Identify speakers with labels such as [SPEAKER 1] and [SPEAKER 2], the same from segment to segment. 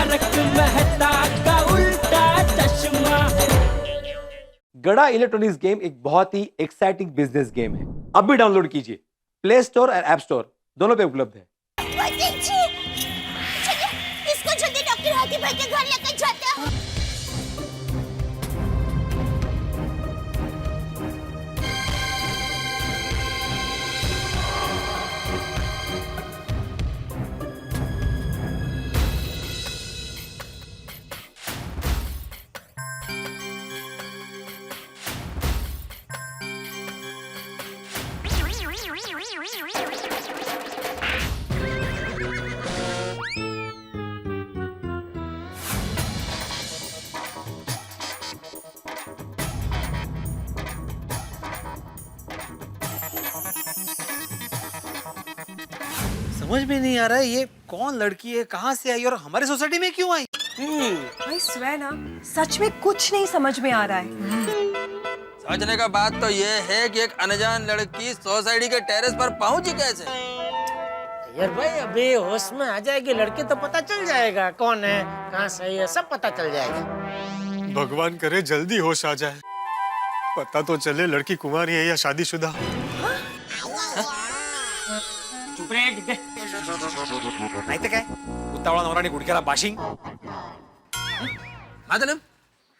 [SPEAKER 1] तारक मेहता का उल्टा चश्मा।
[SPEAKER 2] गड़ा इलेक्ट्रॉनिक्स गेम एक बहुत ही एक्साइटिंग बिजनेस गेम है। अब भी डाउनलोड कीजिए, प्ले स्टोर और ऐप स्टोर दोनों पे उपलब्ध है।
[SPEAKER 3] इसको जल्दी डॉक्टर हाथी भाई के घर लेकर जाते हैं।
[SPEAKER 4] समझ में नहीं आ रहा है ये कौन लड़की है, कहाँ से आई और हमारे सोसाइटी में क्यों आई।
[SPEAKER 5] भाई स्वे ना, सच में कुछ नहीं समझ में आ रहा है।
[SPEAKER 6] समझने का बात तो ये है कि एक अनजान लड़की सोसाइटी के टेरेस पर पहुंची कैसे।
[SPEAKER 7] यार भाई अभी होश में आ जाएगी लड़की तो पता चल जाएगा कौन है, कहाँ सही है, सब पता चल जाएगा।
[SPEAKER 8] भगवान करे जल्दी होश आ जाए, पता तो चले लड़की कुंवारी है या शादीशुदा।
[SPEAKER 4] नहीं तो क्या उतावळा नवराने गुडघ्याला बाशिंग।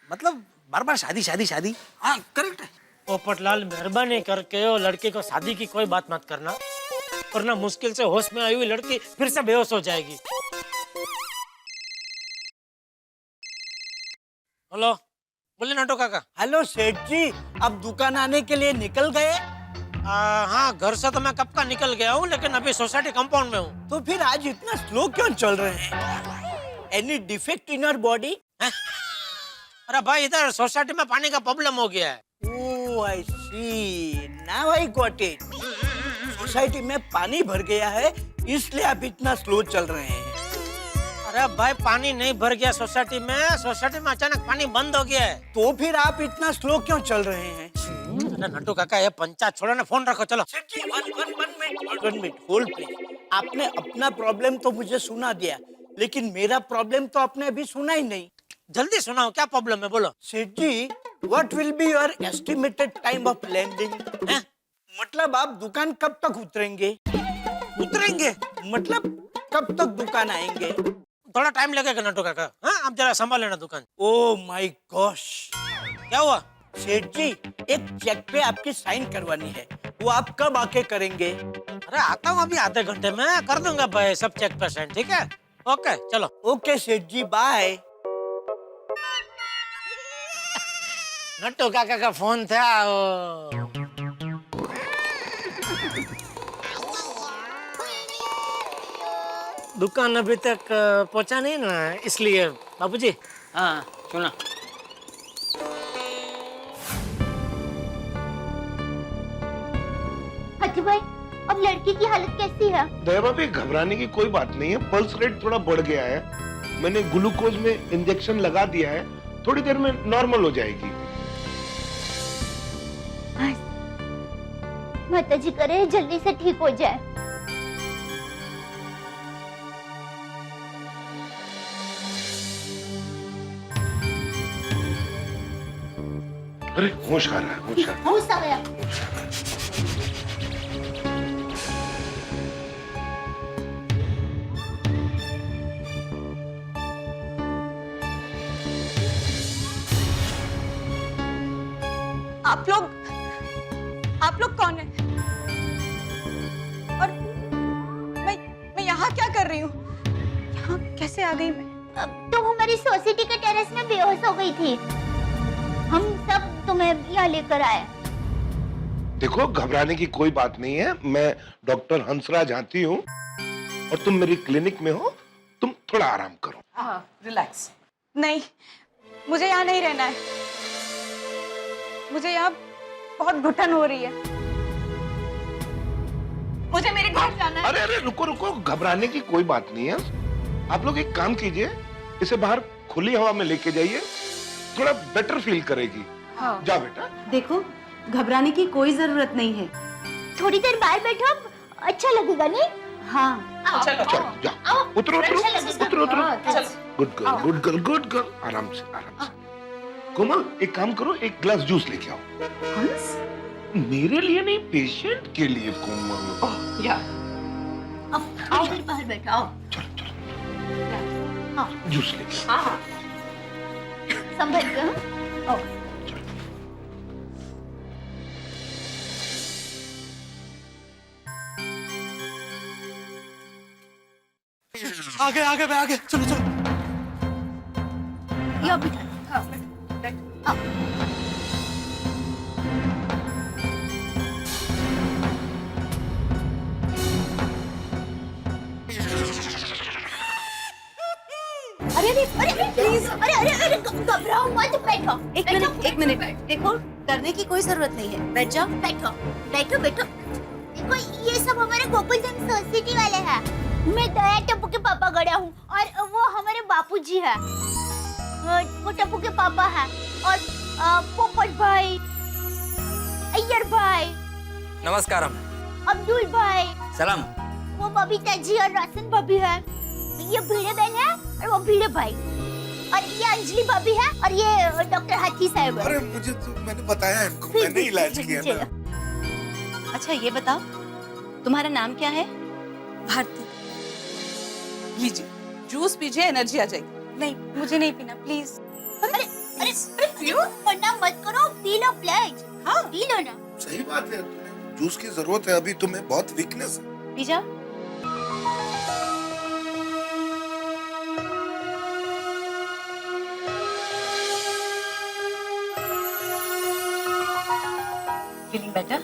[SPEAKER 4] मतलब बार बार शादी शादी शादी।
[SPEAKER 6] हाँ करेक्ट है।
[SPEAKER 7] पोपटलाल मेहरबानी करके वो लड़की को शादी की कोई बात मत करना, वरना मुश्किल से होश में आई हुई लड़की फिर से बेहोश हो जाएगी। हेलो, बोले नाटो काका।
[SPEAKER 9] हेलो सेठ जी, अब दुकान आने के लिए निकल गए?
[SPEAKER 7] हाँ, घर से तो मैं कब का निकल गया हूँ, लेकिन अभी सोसाइटी कंपाउंड में हूँ।
[SPEAKER 9] तो फिर आज इतना स्लो क्यों चल रहे हैं? Any defect in your body?
[SPEAKER 7] अरे भाई इधर सोसाइटी में पानी का प्रॉब्लम हो गया है।
[SPEAKER 9] Oh I see, now I got it. Society में पानी भर गया है इसलिए आप इतना स्लो चल रहे हैं।
[SPEAKER 7] अरे भाई पानी नहीं भर गया सोसाइटी में अचानक पानी बंद हो गया है।
[SPEAKER 9] तो फिर आप इतना स्लो क्यों चल रहे हैं?
[SPEAKER 7] अरे नट्टू काका ये पंचायत छोड़ो ना, फोन रखो चलो।
[SPEAKER 9] One minute hold please. आपने अपना प्रॉब्लम तो मुझे सुना दिया, लेकिन मेरा प्रॉब्लम तो आपने अभी सुना ही नहीं।
[SPEAKER 7] जल्दी सुनाओ क्या प्रॉब्लम है, बोलो।
[SPEAKER 9] सेठ जी, what will be your estimated time of landing? मतलब आप दुकान कब तक उतरेंगे? मतलब कब तक दुकान आएंगे?
[SPEAKER 7] थोड़ा टाइम लगेगा नट्टू काका। हाँ, आप जरा संभाल लेना दुकान।
[SPEAKER 9] ओह माय गॉश,
[SPEAKER 7] क्या हुआ?
[SPEAKER 9] सेठ जी, एक चेक पे आपकी साइन करवानी है, वो आप कब आके करेंगे?
[SPEAKER 7] अरे आता हूँ अभी आधे घंटे में कर दूंगा भाई सब चेक पे साइन, ठीक है? ओके चलो।
[SPEAKER 9] ओके सेठ जी, बाय।
[SPEAKER 7] नट्टू काका का फोन था। दुकान अभी तक पहुंचा नहीं ना, इसलिए बाबूजी।
[SPEAKER 6] हाँ सुना।
[SPEAKER 3] हाथी भाई, अब लड़की की हालत कैसी है?
[SPEAKER 10] दया भाभी, घबराने की कोई बात नहीं है, पल्स रेट थोड़ा बढ़ गया है, मैंने ग्लूकोज में इंजेक्शन लगा दिया है, थोड़ी देर में नॉर्मल हो जाएगी।
[SPEAKER 3] माताजी करे जल्दी से ठीक हो जाए।
[SPEAKER 10] अरे होश आ रहा है,
[SPEAKER 3] होश आ गया।
[SPEAKER 5] आप लोग कौन हैं? और मैं यहाँ क्या कर रही हूँ? यहाँ कैसे आ गई मैं?
[SPEAKER 3] तुम हमारी सोसाइटी के टेरेस में बेहोश हो गई थी, हम सब तुम्हें यहाँ लेकर आए।
[SPEAKER 10] देखो घबराने की कोई बात नहीं है, मैं डॉक्टर हंसराज हाथी हूँ और तुम मेरी क्लिनिक में हो, तुम थोड़ा आराम करो।
[SPEAKER 5] हाँ, रिलैक्स। नहीं, मुझे यहाँ नहीं रहना है, मुझे यहाँ बहुत घुटन हो रही है, मुझे मेरे घर जाना है।
[SPEAKER 10] अरे अरे रुको रुको, घबराने की कोई बात नहीं है। आप लोग एक काम कीजिए, इसे बाहर खुली हवा में लेके जाइए, थोड़ा बेटर फील करेगी।
[SPEAKER 5] हाँ।
[SPEAKER 10] जा बेटा।
[SPEAKER 11] देखो, घबराने की कोई जरूरत नहीं है,
[SPEAKER 3] थोड़ी देर बाहर बैठो, अच्छा लगेगा नहीं?
[SPEAKER 11] हाँ
[SPEAKER 10] चलो जाओ, उतरो उतरो उतरो उतरो। Good girl, good girl, good girl. आराम से, आराम से। कोमल, एक काम करो, एक ग्लास जूस लेके आओ।
[SPEAKER 11] हंस?
[SPEAKER 10] मेरे लिए नहीं, पेशेंट के लिए कोमल।
[SPEAKER 11] या
[SPEAKER 3] आओ फिर बाहर बैठो आओ।
[SPEAKER 10] चलो चलो, जूस लेके आओ।
[SPEAKER 11] हाँ
[SPEAKER 3] संभल के आओ।
[SPEAKER 8] आगे आगे भाई, आगे चलो चलो।
[SPEAKER 3] यो बेटा हाँ बैठो। आओ। अरे अरे अरे प्लीज, अरे अरे अरे घबराओ मत, बैठो।
[SPEAKER 11] एक मिनट देखो, डरने की कोई जरूरत नहीं है, बैठ जाओ।
[SPEAKER 3] बैठो बैठो बैठो। देखो ये सब हमारे गोकुलधाम सोसाइटी वाले हैं। मैं दया टप्पू के पापा गड़ा हूँ और वो हमारे बापूजी है। वो टप्पू के पापा है और पोपट भाई, अय्यर भाई,
[SPEAKER 6] नमस्कारम।
[SPEAKER 3] अब्दुल भाई,
[SPEAKER 6] सलाम।
[SPEAKER 3] वो बबीता जी और रोशन भाभी है। ये भीड़े बहन है और वो भीड़े भाई, और ये अंजलि भाभी है और ये डॉक्टर हाथी साहब है।
[SPEAKER 10] अरे मुझे तो मैंने बताया इनको, मैंने इलाज किया ना।
[SPEAKER 11] अच्छा ये बताओ, तुम्हारा नाम क्या है?
[SPEAKER 5] भारती, लीजिए जूस पीजिए, एनर्जी आ जाएगी। नहीं मुझे नहीं पीना प्लीज।
[SPEAKER 3] अरे अरे पियो, वरना मत करो, पी लो प्लीज। हाँ पी लो ना।
[SPEAKER 10] सही बात है, तुम्हें जूस की जरूरत है, अभी तुम्हें बहुत वीकनेस है।
[SPEAKER 11] पी जाओ। Feeling better?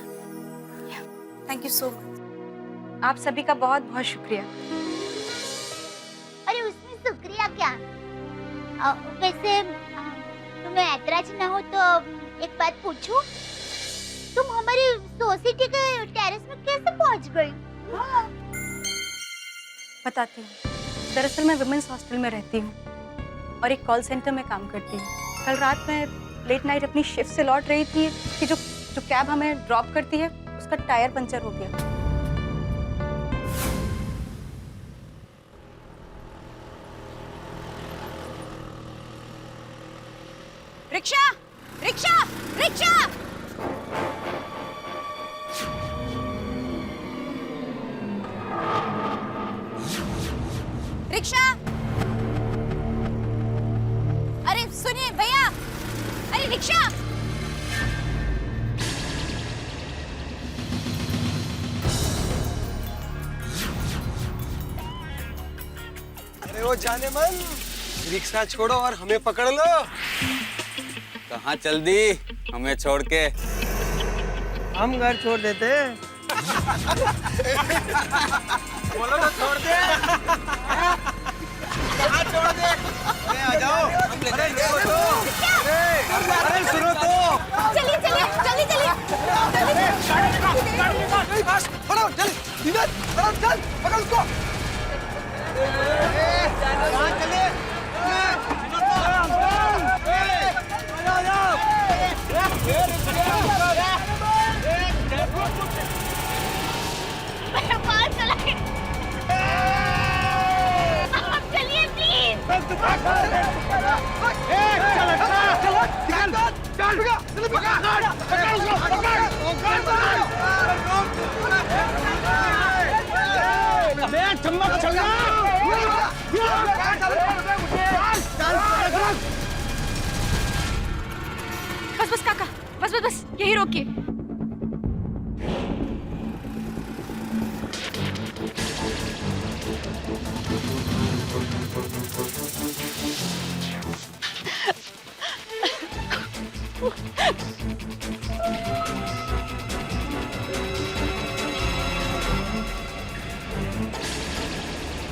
[SPEAKER 5] Thank you so much, आप सभी का बहुत बहुत शुक्रिया।
[SPEAKER 3] अरे उसमें शुक्रिया क्या? वैसे तुम्हें ऐतराज ना हो तो एक बात पूछूं? तुम हमारी सोसाइटी के टेरेस में कैसे पहुंच गई?
[SPEAKER 5] बताती हूँ। दरअसल मैं वुमेन्स हॉस्टल में रहती हूँ और एक कॉल सेंटर में काम करती हूँ। कल रात में लेट नाइट अपनी शिफ्ट से लौट रही थी कि जो कैब हमें ड्रॉप करती है उसका टायर पंचर हो गया। Rickshaw rickshaw rickshaw! रिक्शा! अरे सुनिए भैया, अरे रिक्शा!
[SPEAKER 4] अरे वो जाने मन, रिक्शा छोड़ो और हमें पकड़ लो।
[SPEAKER 6] कहाँ चल दी हमें छोड़ के?
[SPEAKER 7] हम घर छोड़ देते।
[SPEAKER 4] बोलो तो छोड़ दे। कहाँ छोड़ दे? आ जाओ। अरे देखो तो। अरे सुनो तो।
[SPEAKER 3] चलिए चलिए जल्दी चलिए।
[SPEAKER 4] पकड़ो जल्दी, इधर पकड़ो, चल पकड़ उसको। कहाँ चले?
[SPEAKER 3] बाहर चलाए। आप चलिए प्लीज।
[SPEAKER 5] बस बस काका, बस बस बस यही रोकिए।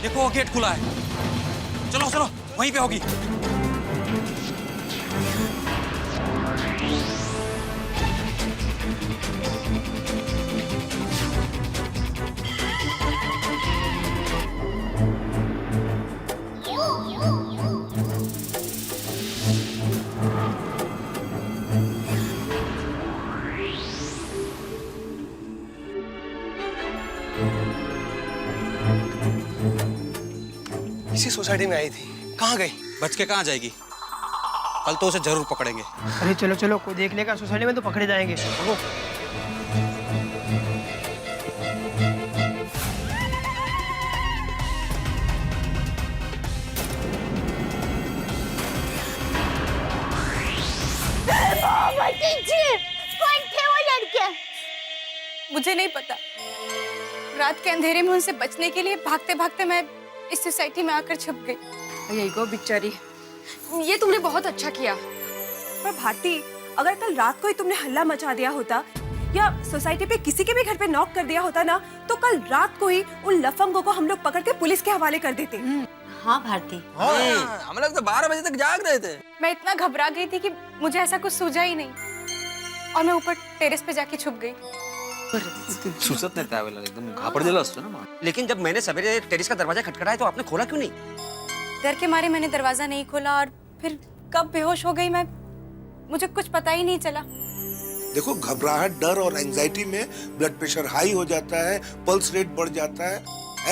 [SPEAKER 6] देखो वो गेट खुला है। चलो चलो वहीं पे होगी।
[SPEAKER 4] इसी सोसाइटी में आई थी। कहाँ गई?
[SPEAKER 6] बच के कहाँ जाएगी? कल तो उसे जरूर पकड़ेंगे।
[SPEAKER 7] अरे चलो चलो, कोई देख लेगा सोसाइटी में तो पकड़े जाएंगे। चलो।
[SPEAKER 3] कौन थे वो लड़के?
[SPEAKER 5] मुझे नहीं पता। रात के अंधेरे में उनसे बचने के लिए भागते भागते मैं इस सोसाइटी में आकर छुप गई।
[SPEAKER 11] यही गो बिचारी, ये तुमने बहुत अच्छा किया। पर भारती, अगर कल रात को ही तुमने हल्ला मचा दिया होता या सोसाइटी पे किसी के भी घर पे नॉक कर दिया होता ना, तो कल रात को ही उन लफंगों को हम लोग पकड़ के पुलिस के हवाले कर देते।
[SPEAKER 12] हाँ भारती,
[SPEAKER 6] हम लोग तो 12 बजे तक जाग रहे थे।
[SPEAKER 5] मैं इतना घबरा गई थी कि मुझे ऐसा कुछ सूझा ही नहीं और मैं ऊपर टेरेस पे जाके छुप गई।
[SPEAKER 4] सुचत नाही त्यावेळेला, एकदम घाबरलेलो असतो ना माणूस।
[SPEAKER 12] लेकिन जब मैंने सवेरे टेरेस का दरवाजा खटखटाया तो आपने खोला क्यों नहीं?
[SPEAKER 5] डर के मारे मैंने दरवाजा नहीं खोला और फिर कब बेहोश हो गई मैं, मुझे कुछ पता ही नहीं चला।
[SPEAKER 10] देखो, घबराहट, डर और एंजाइटी में ब्लड प्रेशर हाई हो जाता है, पल्स रेट बढ़ जाता है।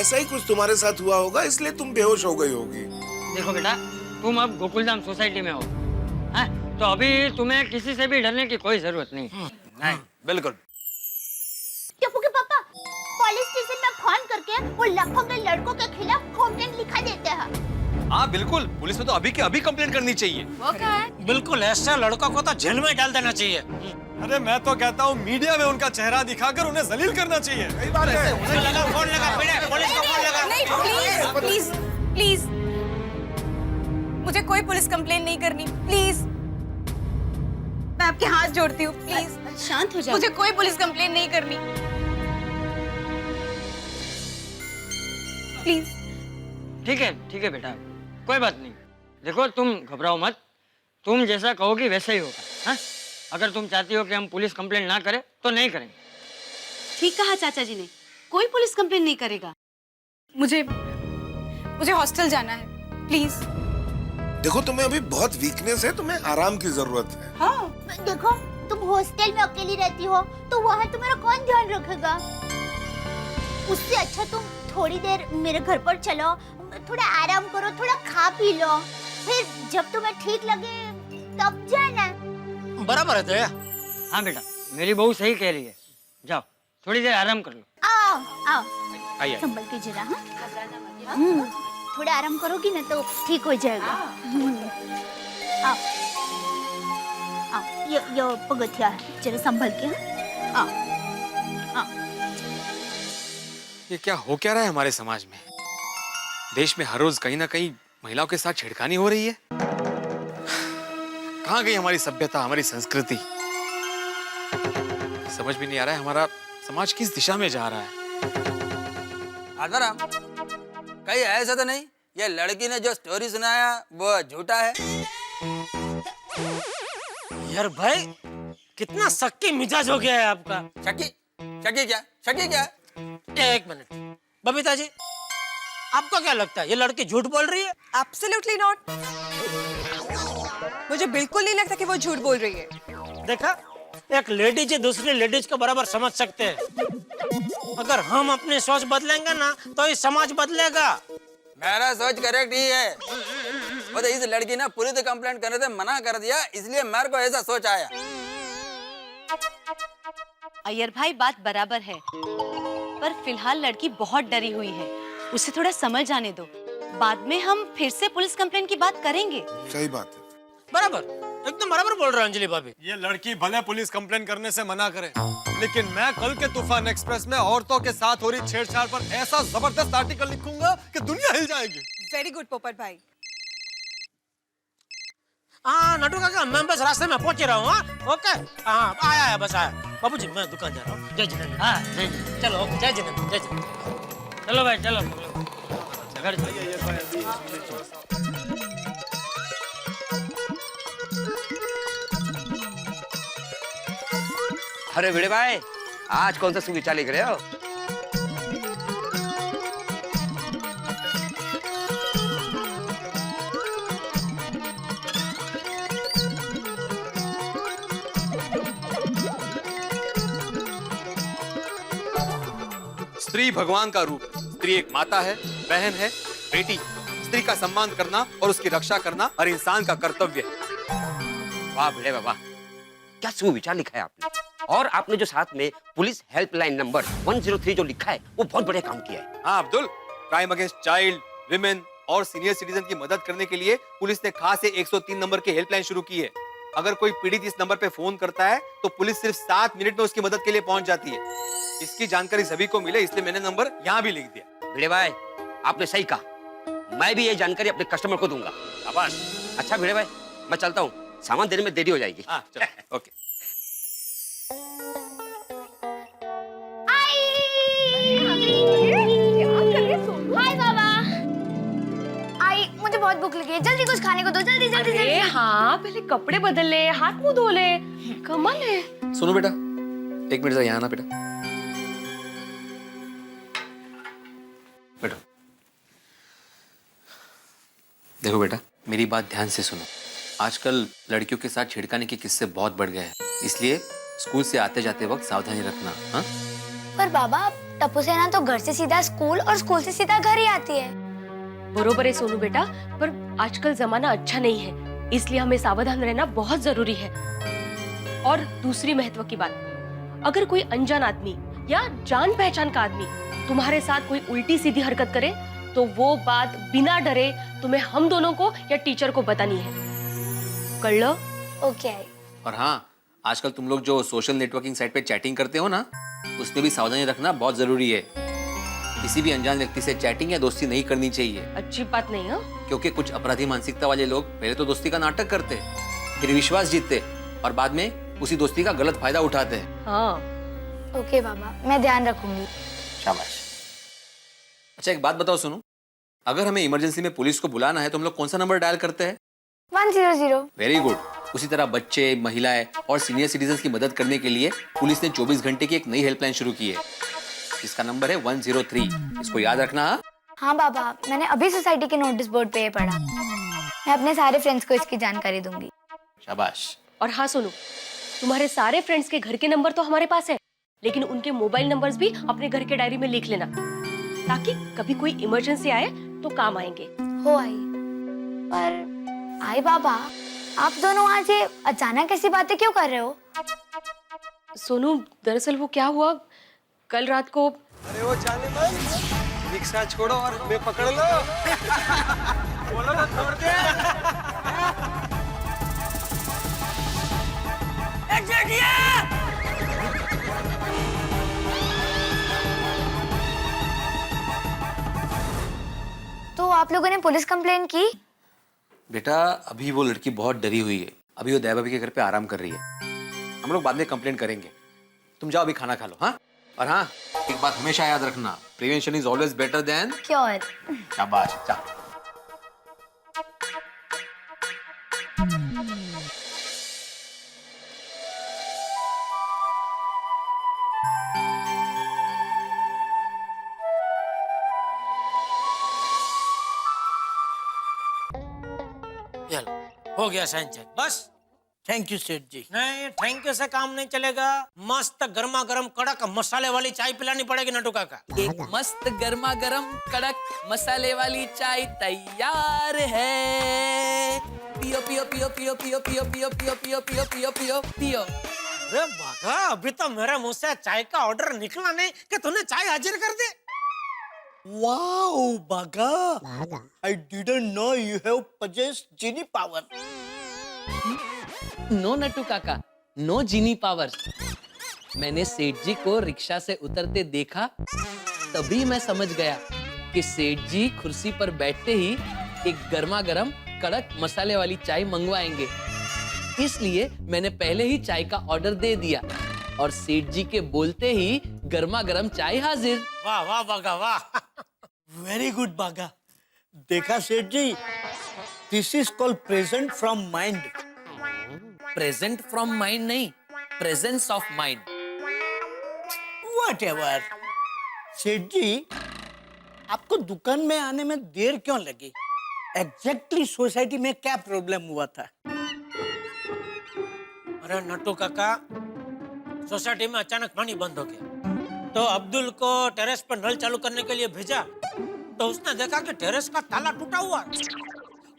[SPEAKER 10] ऐसा ही कुछ तुम्हारे साथ हुआ होगा, इसलिए तुम बेहोश हो गई होगी।
[SPEAKER 7] देखो बेटा, तुम अब गोकुलधाम सोसाइटी में हो, हाँ? तो अभी तुम्हें किसी से भी डरने की कोई जरूरत नहीं।
[SPEAKER 6] नहीं, बिल्कुल।
[SPEAKER 3] टप्पू के पापा पुलिस स्टेशन में फोन करके वो लफंगे लड़कों के खिलाफ कंप्लेंट लिखा देते हैं।
[SPEAKER 4] हाँ बिल्कुल, पुलिस में तो अभी के अभी कंप्लेंट करनी चाहिए।
[SPEAKER 3] वो क्या है?
[SPEAKER 7] बिल्कुल, ऐसे लड़कों को तो जेल में डाल देना चाहिए।
[SPEAKER 8] अरे मैं तो कहता हूँ मीडिया में उनका चेहरा दिखाकर उन्हें जलील करना चाहिए। सही बात है।
[SPEAKER 7] फोन लगा, पुलिस को फोन लगा।
[SPEAKER 5] नहीं, प्लीज प्लीज प्लीज, मुझे कोई पुलिस कंप्लेन नहीं करनी, प्लीज। मैं आपके हाथ जोड़ती हूँ, प्लीज
[SPEAKER 11] शांत हो जाओ।
[SPEAKER 5] मुझे कोई पुलिस कंप्लेन नहीं करनी, प्लीज।
[SPEAKER 7] ठीक है बेटा, कोई बात नहीं। देखो, तुम घबराओ मत, तुम जैसा कहोगी वैसा ही होगा। हाँ? अगर तुम चाहती हो कि हम पुलिस कंप्लेंट ना करें तो नहीं करेंगे।
[SPEAKER 11] ठीक कहा चाचा जी ने, कोई पुलिस कंप्लेन नहीं करेगा।
[SPEAKER 5] मुझे हॉस्टल जाना है, प्लीज।
[SPEAKER 10] देखो, तुम्हें अभी बहुत वीकनेस है, तुम्हें आराम की जरूरत है।
[SPEAKER 3] हाँ, देखो तुम हॉस्टल में अकेली रहती हो तो वहाँ तुम्हारा कौन ध्यान रखेगा? उससे अच्छा तुम थोड़ी देर मेरे घर पर चलो, थोड़ा आराम करो, थोड़ा खा पी लो, फिर जब तुम्हें ठीक लगे तब जाना।
[SPEAKER 7] बराबर है तेरा। हाँ बेटा, मेरी बहू सही कह रही है। जाओ, थोड़ी देर आराम कर लो।
[SPEAKER 3] आओ आओ,
[SPEAKER 4] आइए।
[SPEAKER 3] संभल के जरा। हाँ, थोड़ा आराम करोगी ना तो ठीक हो जाएगा। आओ आओ, ये पगथिया है, जरा संभल के। हाँ आओ।
[SPEAKER 4] ये क्या हो क्या रहा है हमारे समाज में? देश में हर रोज कहीं ना कहीं महिलाओं के साथ छेड़खानी हो रही है। कहाँ गई हमारी सभ्यता, हमारी संस्कृति? समझ भी नहीं आ रहा है हमारा समाज किस दिशा में जा रहा है।
[SPEAKER 6] आदरा, कहीं ऐसा तो नहीं ये लड़की ने जो स्टोरी सुनाया वो झूठा है?
[SPEAKER 7] यार भाई, कितना शक्की मिजाज हो गया है आपका।
[SPEAKER 6] शकी क्या?
[SPEAKER 7] एक मिनट, बबीता जी, आपको क्या लगता है ये लड़की झूठ बोल रही है?
[SPEAKER 11] Absolutely not. मुझे बिल्कुल नहीं लगता कि वो झूठ बोल रही है।
[SPEAKER 7] देखा, एक लेडीज दूसरी लेडीज को बराबर समझ सकते हैं। अगर हम अपनी सोच बदलेंगे ना तो ये समाज बदलेगा।
[SPEAKER 6] मेरा सोच करेक्ट ही है। वो तो इस लड़की ने पुलिस कंप्लेंट करने से मना कर दिया, इसलिए मेरे को ऐसा सोच आया।
[SPEAKER 12] अय्यर भाई बात बराबर है, पर फिलहाल लड़की बहुत डरी हुई है, उसे थोड़ा समझ आने दो। बाद में हम फिर से पुलिस कंप्लेंट की बात करेंगे।
[SPEAKER 10] सही बात है।
[SPEAKER 7] बराबर, एकदम बराबर बोल रहे हो अंजलि भाभी।
[SPEAKER 8] ये लड़की भले पुलिस कंप्लेन करने से मना करे, लेकिन मैं कल के तूफान एक्सप्रेस में औरतों के साथ हो रही छेड़छाड़ पर ऐसा जबरदस्त आर्टिकल लिखूंगा कि दुनिया हिल जाएगी।
[SPEAKER 11] वेरी गुड पोपट भाई।
[SPEAKER 7] हाँ नटू काका, मैं बस रास्ते में पहुंच रहा हूँ। हाँ ओके, हाँ आया बस आया। बाबूजी मैं दुकान जा रहा हूँ। जय जिनेंद्र। हाँ जय जिनेंद्र। चलो ओके, जय जिनेंद्र, जय जिनेंद्र। चलो भाई चलो, घर
[SPEAKER 12] अरे भिड़े भाई, आज कौन सा सुविचार लिख रहे हो?
[SPEAKER 4] स्त्री भगवान का रूप। स्त्री एक माता है, बहन है, बेटी। स्त्री का सम्मान करना और उसकी रक्षा करना हर इंसान का कर्तव्य है।
[SPEAKER 13] वाह भिड़े बाबा, क्या सुविचार लिखा है आपने। और आपने जो साथ में पुलिस हेल्पलाइन नंबर 103 जो लिखा है वो बहुत बड़े काम किया है।
[SPEAKER 4] हाँ Abdul, crime against child, women और सीनियर सिटीजन की मदद करने के लिए पुलिस ने खास 103 नंबर की हेल्पलाइन शुरू की है। अगर कोई पीड़ित इस नंबर पे फोन करता है तो पुलिस सिर्फ 7 मिनट में उसकी मदद के लिए पहुंच जाती है। इसकी जानकारी सभी को मिले इसलिए मैंने नंबर यहाँ भी लिख दिया।
[SPEAKER 13] भिड़े भाई आपने सही कहा, मैं भी ये जानकारी अपने कस्टमर को दूंगा।
[SPEAKER 4] शाबाश।
[SPEAKER 13] अच्छा भिड़े भाई मैं चलता हूँ, सामान देने में देरी हो जाएगी।
[SPEAKER 4] हाँ चलो ओके।
[SPEAKER 3] हाय बाबा। आई मुझे बहुत भूख लगी है, जल्दी कुछ खाने को दो, जल्दी जल्दी जल्दी।
[SPEAKER 11] हाँ पहले कपड़े बदल ले, हाथ मुंह धो ले, कमाल है।
[SPEAKER 4] सुनो बेटा, एक मिनट यहाँ आना बेटा। बेटा देखो बेटा, मेरी बात ध्यान से सुनो। आजकल लड़कियों के साथ छिड़काने के किस्से बहुत बढ़ गए हैं, इसलिए स्कूल से आते जाते वक्त सावधानी रखना। हाँ
[SPEAKER 3] पर बाबा टप्पू सेना तो घर से सीधा स्कूल और स्कूल से सीधा घर ही आती है।
[SPEAKER 11] बरोबर है सोनू बेटा, पर आजकल जमाना अच्छा नहीं है, इसलिए हमें सावधान रहना बहुत जरूरी है। और दूसरी महत्व की बात, अगर कोई अनजान आदमी या जान पहचान का आदमी तुम्हारे साथ कोई उल्टी सीधी हरकत करे तो वो बात बिना डरे तुम्हें हम दोनों को या टीचर को बतानी है, कर लो।
[SPEAKER 3] ओके।
[SPEAKER 4] और हाँ, आजकल तुम लोग जो सोशल नेटवर्किंग साइट पे चैटिंग करते हो ना, उसमें भी सावधानी रखना बहुत जरूरी है। किसी भी अनजान व्यक्ति से चैटिंग या दोस्ती नहीं करनी चाहिए।
[SPEAKER 11] अच्छी बात नहीं है,
[SPEAKER 4] क्योंकि कुछ अपराधी मानसिकता वाले लोग पहले तो दोस्ती का नाटक करते, फिर विश्वास जीतते और बाद में उसी दोस्ती का गलत फायदा उठाते हैं।
[SPEAKER 11] हाँ
[SPEAKER 3] ओके बाबा, मैं ध्यान रखूंगी।
[SPEAKER 4] शाबाश। अच्छा एक बात बताओ सुनो, अगर हमें इमरजेंसी में पुलिस को बुलाना है तो हम लोग कौन सा नंबर डायल करते हैं?
[SPEAKER 3] 100।
[SPEAKER 4] Very good. उसी तरह बच्चे, महिलाएं और सीनियर सिटीजन्स की मदद करने के लिए पुलिस ने 24 घंटे की एक नई हेल्पलाइन शुरू की है, इसका नंबर है 103। इसको याद रखना।
[SPEAKER 3] हाँ बाबा, मैंने अभी सोसाइटी के नोटिस बोर्ड पे ये पढ़ा। मैं अपने सारे फ्रेंड्स को इसकी जानकारी दूंगी।
[SPEAKER 4] शाबाश।
[SPEAKER 11] और हाँ सोनू, तुम्हारे सारे फ्रेंड्स के घर के नंबर तो हमारे पास है, लेकिन उनके मोबाइल नंबर्स भी अपने घर के डायरी में लिख लेना, ताकि कभी कोई इमरजेंसी आए तो काम आएंगे।
[SPEAKER 3] हो आई। पर आई बाबा, आप दोनों आज ये अचानक ऐसी बातें क्यों कर रहे हो?
[SPEAKER 11] सोनू दरअसल वो क्या हुआ, कल रात को।
[SPEAKER 8] अरे वो जाने मन, रिक्शा छोड़ो और हमें पकड़ लो। बोलो ना छोड़ दे।
[SPEAKER 3] तो आप लोगों ने पुलिस कंप्लेन की?
[SPEAKER 4] बेटा अभी वो लड़की बहुत डरी हुई है, अभी वो दया भाभी के घर पे आराम कर रही है। हम लोग बाद में कंप्लेंट करेंगे, तुम जाओ अभी खाना खा लो। हाँ और हाँ, एक बात हमेशा याद रखना, prevention is always better than
[SPEAKER 3] cure.
[SPEAKER 4] शाबाश। जा।
[SPEAKER 7] हो गया साइन चेक, बस।
[SPEAKER 9] थैंक यू सेठ जी।
[SPEAKER 7] नहीं, थैंक यू से काम नहीं चलेगा। मस्त गर्मा गर्म कड़क मसाले वाली चाय पिलानी पड़ेगी नटू काका।
[SPEAKER 1] एक मस्त गर्मा गर्म कड़क मसाले वाली चाय तैयार है। पियो पियो पियो पियो पियो पियो पियो पियो पियो पियो पियो पियो पियो।
[SPEAKER 7] अरे बागा, अभी तो मेरे मुंह से चाय का ऑर्डर निकला नहीं कि तूने चाय हाजिर कर दी।
[SPEAKER 9] Wow, Baga. I didn't know you have possessed genie power.
[SPEAKER 1] No Natu Kaka, no genie powers. मैंने सेठ जी को रिक्शा से उतरते देखा, तभी मैं समझ गया कि सेठ जी कुर्सी पर बैठते ही एक गर्मा गर्म कड़क मसाले वाली चाय मंगवाएंगे। इसलिए मैंने पहले ही चाय का ऑर्डर दे दिया और सेठ जी के बोलते ही गर्मा गर्म चाय हाजिर।
[SPEAKER 7] वाह वाह बागा वाह।
[SPEAKER 9] Very good, Baga. देखा सेठ जी, this is called present from mind.
[SPEAKER 1] Present from mind नहीं, प्रेजेंस ऑफ माइंड।
[SPEAKER 9] Whatever. सेठ जी, आपको दुकान में आने में देर क्यों लगी? एग्जैक्टली सोसाइटी में क्या प्रॉब्लम हुआ था?
[SPEAKER 7] अरे नट्टू काका, सोसाइटी में अचानक पानी बंद हो गया, तो अब्दुल को टेरेस पर नल चालू करने के लिए भेजा, तो उसने देखा कि टेरेस का ताला टूटा हुआ है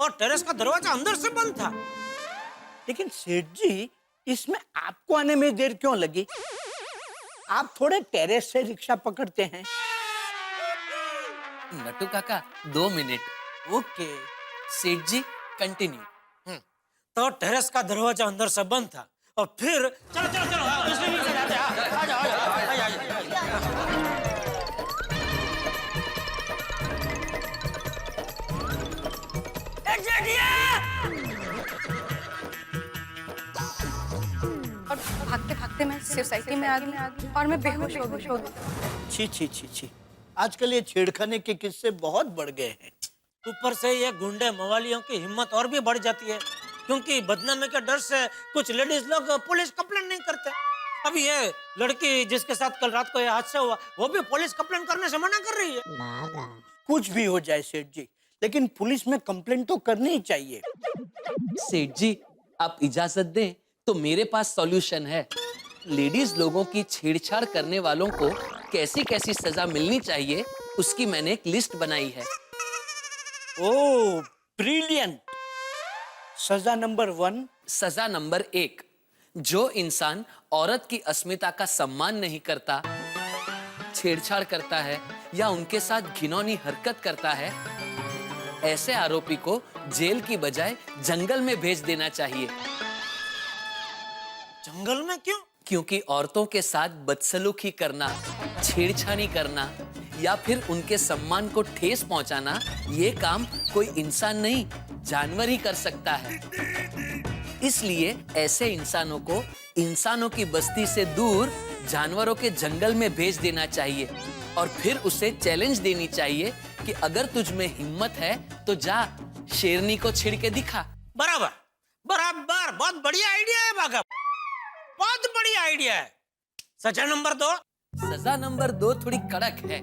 [SPEAKER 7] और टेरेस का दरवाजा अंदर से बंद था।
[SPEAKER 9] लेकिन सेठ जी, इसमें आपको आने में देर क्यों लगी? आप थोड़े टेरेस से रिक्शा पकड़ते हैं।
[SPEAKER 1] नटू काका 2 मिनट।
[SPEAKER 9] ओके।
[SPEAKER 1] सेठ जी कंटिन्यू।
[SPEAKER 7] तो टेरेस का दरवाजा अंदर से बंद था और फिर चलो चलो चलो दूसरे भी से जाते हैं। आ जाओ आ जाओ।
[SPEAKER 5] और भागते भागते मैं सोसाइटी में आ गई और मैं बेहोश हो गई।
[SPEAKER 9] छी छी छी छी, आजकल ये छेड़खाने के किस्से बहुत बढ़ गए हैं।
[SPEAKER 7] ऊपर से ये गुंडे मवालियों की हिम्मत और भी बढ़ जाती है, क्योंकि बदनामी के डर से कुछ लेडीज लोग पुलिस कंप्लेंट नहीं करते। अभी ये लड़की जिसके साथ कल रात को ये हादसा हुआ, वो भी पुलिस कंप्लेंट करने से मना कर रही है।
[SPEAKER 9] कुछ भी हो जाए सेठ जी, लेकिन पुलिस में कंप्लेंट तो करनी ही चाहिए।
[SPEAKER 1] सेठ जी आप इजाजत दें तो मेरे पास सॉल्यूशन है। लेडीज लोगों की छेड़छाड़ करने वालों को कैसी कैसी सजा मिलनी चाहिए, उसकी मैंने एक लिस्ट बनाई है।
[SPEAKER 9] ओह ब्रिलियंट। सजा नंबर 1।
[SPEAKER 1] सजा नंबर 1, जो इंसान औरत की अस्मिता का सम्मान नहीं करता, छेड़छाड़ करता है या उनके साथ घिनौनी हरकत करता है, ऐसे आरोपी को जेल की बजाय जंगल में भेज देना चाहिए।
[SPEAKER 7] जंगल में क्यों?
[SPEAKER 1] क्योंकि औरतों के साथ बदसलूकी करना, छेड़छाड़ी करना या फिर उनके सम्मान को ठेस पहुंचाना, ये काम कोई इंसान नहीं, जानवर ही कर सकता है। इसलिए ऐसे इंसानों को इंसानों की बस्ती से दूर जानवरों के जंगल में भेज देना चाहिए और फिर उसे चैलेंज देनी चाहिए कि अगर तुझ में हिम्मत है तो जा शेरनी को छिड़ के दिखा।
[SPEAKER 7] बराबर बराबर, बहुत बढ़िया आइडिया है बाघा, बहुत बढ़िया आइडिया है। सजा नंबर 2।
[SPEAKER 1] सजा नंबर 2 थोड़ी कड़क है।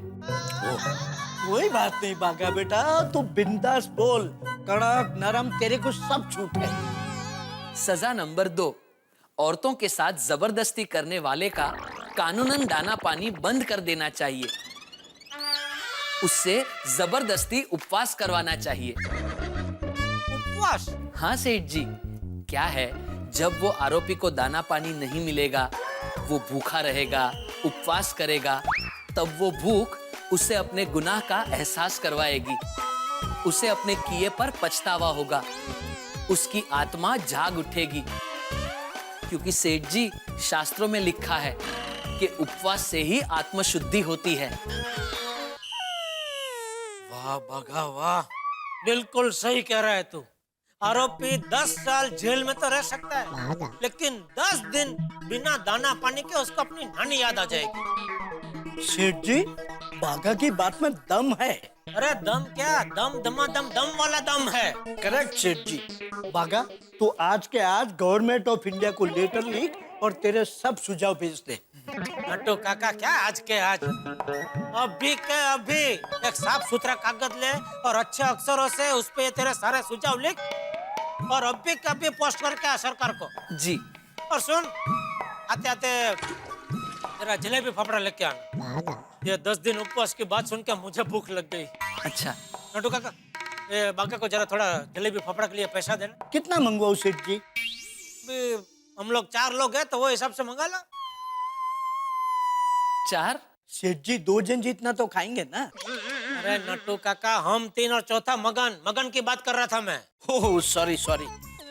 [SPEAKER 9] कोई बात नहीं बागा बेटा, तू बिंदास बोल, कड़क नरम तेरे को सब छूट है।
[SPEAKER 1] सजा नंबर 2, औरतों के साथ जबरदस्ती करने वाले का कानूनन दाना पानी बंद कर देना चाहिए, उससे जबरदस्ती उपवास करवाना चाहिए।
[SPEAKER 7] उपवास?
[SPEAKER 1] हाँ सेठ जी, क्या है, जब वो आरोपी को दाना पानी नहीं मिलेगा, वो भूखा रहेगा, उपवास करेगा, तब वो भूख उसे अपने गुनाह का एहसास करवाएगी, उसे अपने किए पर पछतावा होगा, उसकी आत्मा जाग उठेगी। क्योंकि सेठ जी, शास्त्रों में लिखा है कि उपवास से ही आत्मशुद्धि होती है।
[SPEAKER 7] वाह बाघा वाह, बिल्कुल सही कह रहा है तू। आरोपी 10 साल जेल में तो रह सकता है, लेकिन 10 दिन बिना दाना पानी के उसको अपनी नानी याद आ जाएगी।
[SPEAKER 9] सेठ जी, बागा की बात में दम है।
[SPEAKER 7] अरे दम क्या, दम दमादम दम वाला दम है।
[SPEAKER 9] करेक्ट सेठ जी। बागा, तू आज के आज गवर्नमेंट ऑफ इंडिया को लेटर लिख और तेरे सब सुझाव भेज दे।
[SPEAKER 7] नट्टू काका क्या आज के आज, अभी के अभी एक साफ सुथरा कागज ले और अच्छे अक्षरों से उस पे तेरे सारे सुझाव लिख और अभी के अभी पोस्ट करके आ सरकार को।
[SPEAKER 1] जी।
[SPEAKER 7] और सुन, आते आते तेरा जलेबी फाफड़ा लेके आना। ये 10 दिन उपवास की बात सुन के मुझे भूख लग गई।
[SPEAKER 1] अच्छा।
[SPEAKER 7] नट्टू काका, ये बाका को जरा थोड़ा जलेबी फाफड़ा के लिए पैसा देना।
[SPEAKER 9] कितना मंगवाऊं सेठ जी?
[SPEAKER 7] हम लोग 4 लोग हैं तो वो हिसाब से मंगा लो।
[SPEAKER 1] 4?
[SPEAKER 9] सेठ जी 2 जन जितना तो खाएंगे ना।
[SPEAKER 7] अरे नट्टू काका, हम 3 और चौथा मगन की बात कर रहा था मैं।
[SPEAKER 9] ओह सॉरी सॉरी,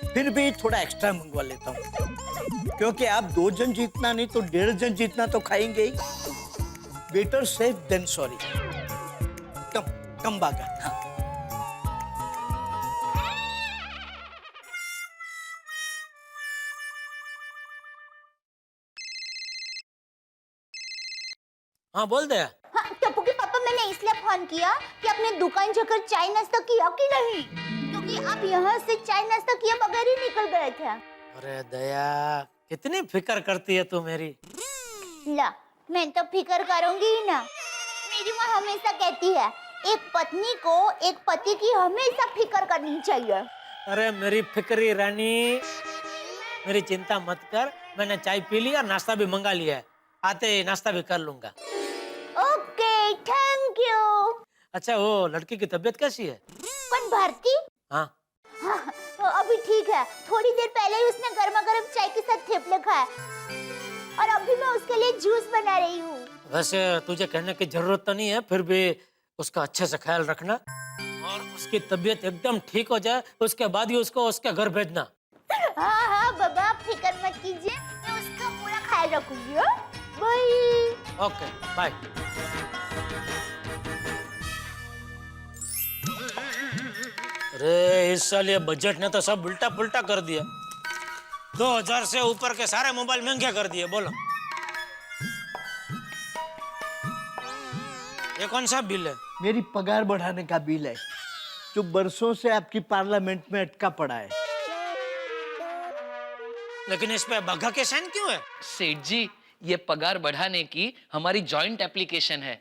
[SPEAKER 9] फिर भी थोड़ा एक्स्ट्रा मंगवा लेता हूँ, क्योंकि आप 2 जन जितना नहीं तो 1.5 जन जितना तो खाएंगे ही। Better safe than sorry. कम बागा।
[SPEAKER 7] हाँ बोल दे।
[SPEAKER 3] हाँ टप्पू के पापा, मैंने इसलिए फोन किया कि आपने दुकान जाकर चाय नाश्ता किया कि नहीं, क्योंकि आप यहाँ से चाय नाश्ता किए बगैर ही निकल गए थे।
[SPEAKER 7] अरे दया, कितनी फिक्र करती है तू मेरी।
[SPEAKER 3] ला, मैं तो फिक्र करूंगी ही ना। मेरी माँ हमेशा कहती है, एक पत्नी को एक पति की हमेशा फिक्र करनी चाहिए।
[SPEAKER 7] अरे मेरी फिक्री रानी, मेरी चिंता मत कर, मैंने चाय पी ली और नाश्ता भी मंगा लिया है, आते ही नाश्ता भी कर लूंगा।
[SPEAKER 3] Okay, thank you.
[SPEAKER 7] अच्छा वो लड़की की तबीयत कैसी है?
[SPEAKER 3] कौन भारती?
[SPEAKER 7] हाँ
[SPEAKER 3] हाँ, अभी ठीक है। थोड़ी देर पहले ही उसने गर्मा गर्म चाय के साथ थेपले खाए और अभी मैं उसके लिए जूस बना रही हूँ।
[SPEAKER 7] वैसे तुझे कहने की जरूरत तो नहीं है, फिर भी उसका अच्छे से ख्याल रखना और उसकी तबीयत एकदम ठीक हो जाए उसके बाद ही उसको उसके घर भेजना।
[SPEAKER 3] हाँ हाँ बाबा, आप फिक्र मत कीजिए, मैं उसका पूरा ख्याल रखूंगी। बाय।
[SPEAKER 7] Okay bye. अरे इस साल ये बजट ने तो सब उल्टा पुल्टा कर दिया। 2000 से ऊपर के सारे मोबाइल महंगे कर दिए। बोलो ये कौन सा बिल है?
[SPEAKER 9] मेरी पगार बढ़ाने का बिल है जो बरसों से आपकी पार्लियामेंट में अटका पड़ा है।
[SPEAKER 7] लेकिन इस पे बग्घा के साइन क्यों है?
[SPEAKER 1] सेठ जी, ये पगार बढ़ाने की हमारी जॉइंट एप्लीकेशन है।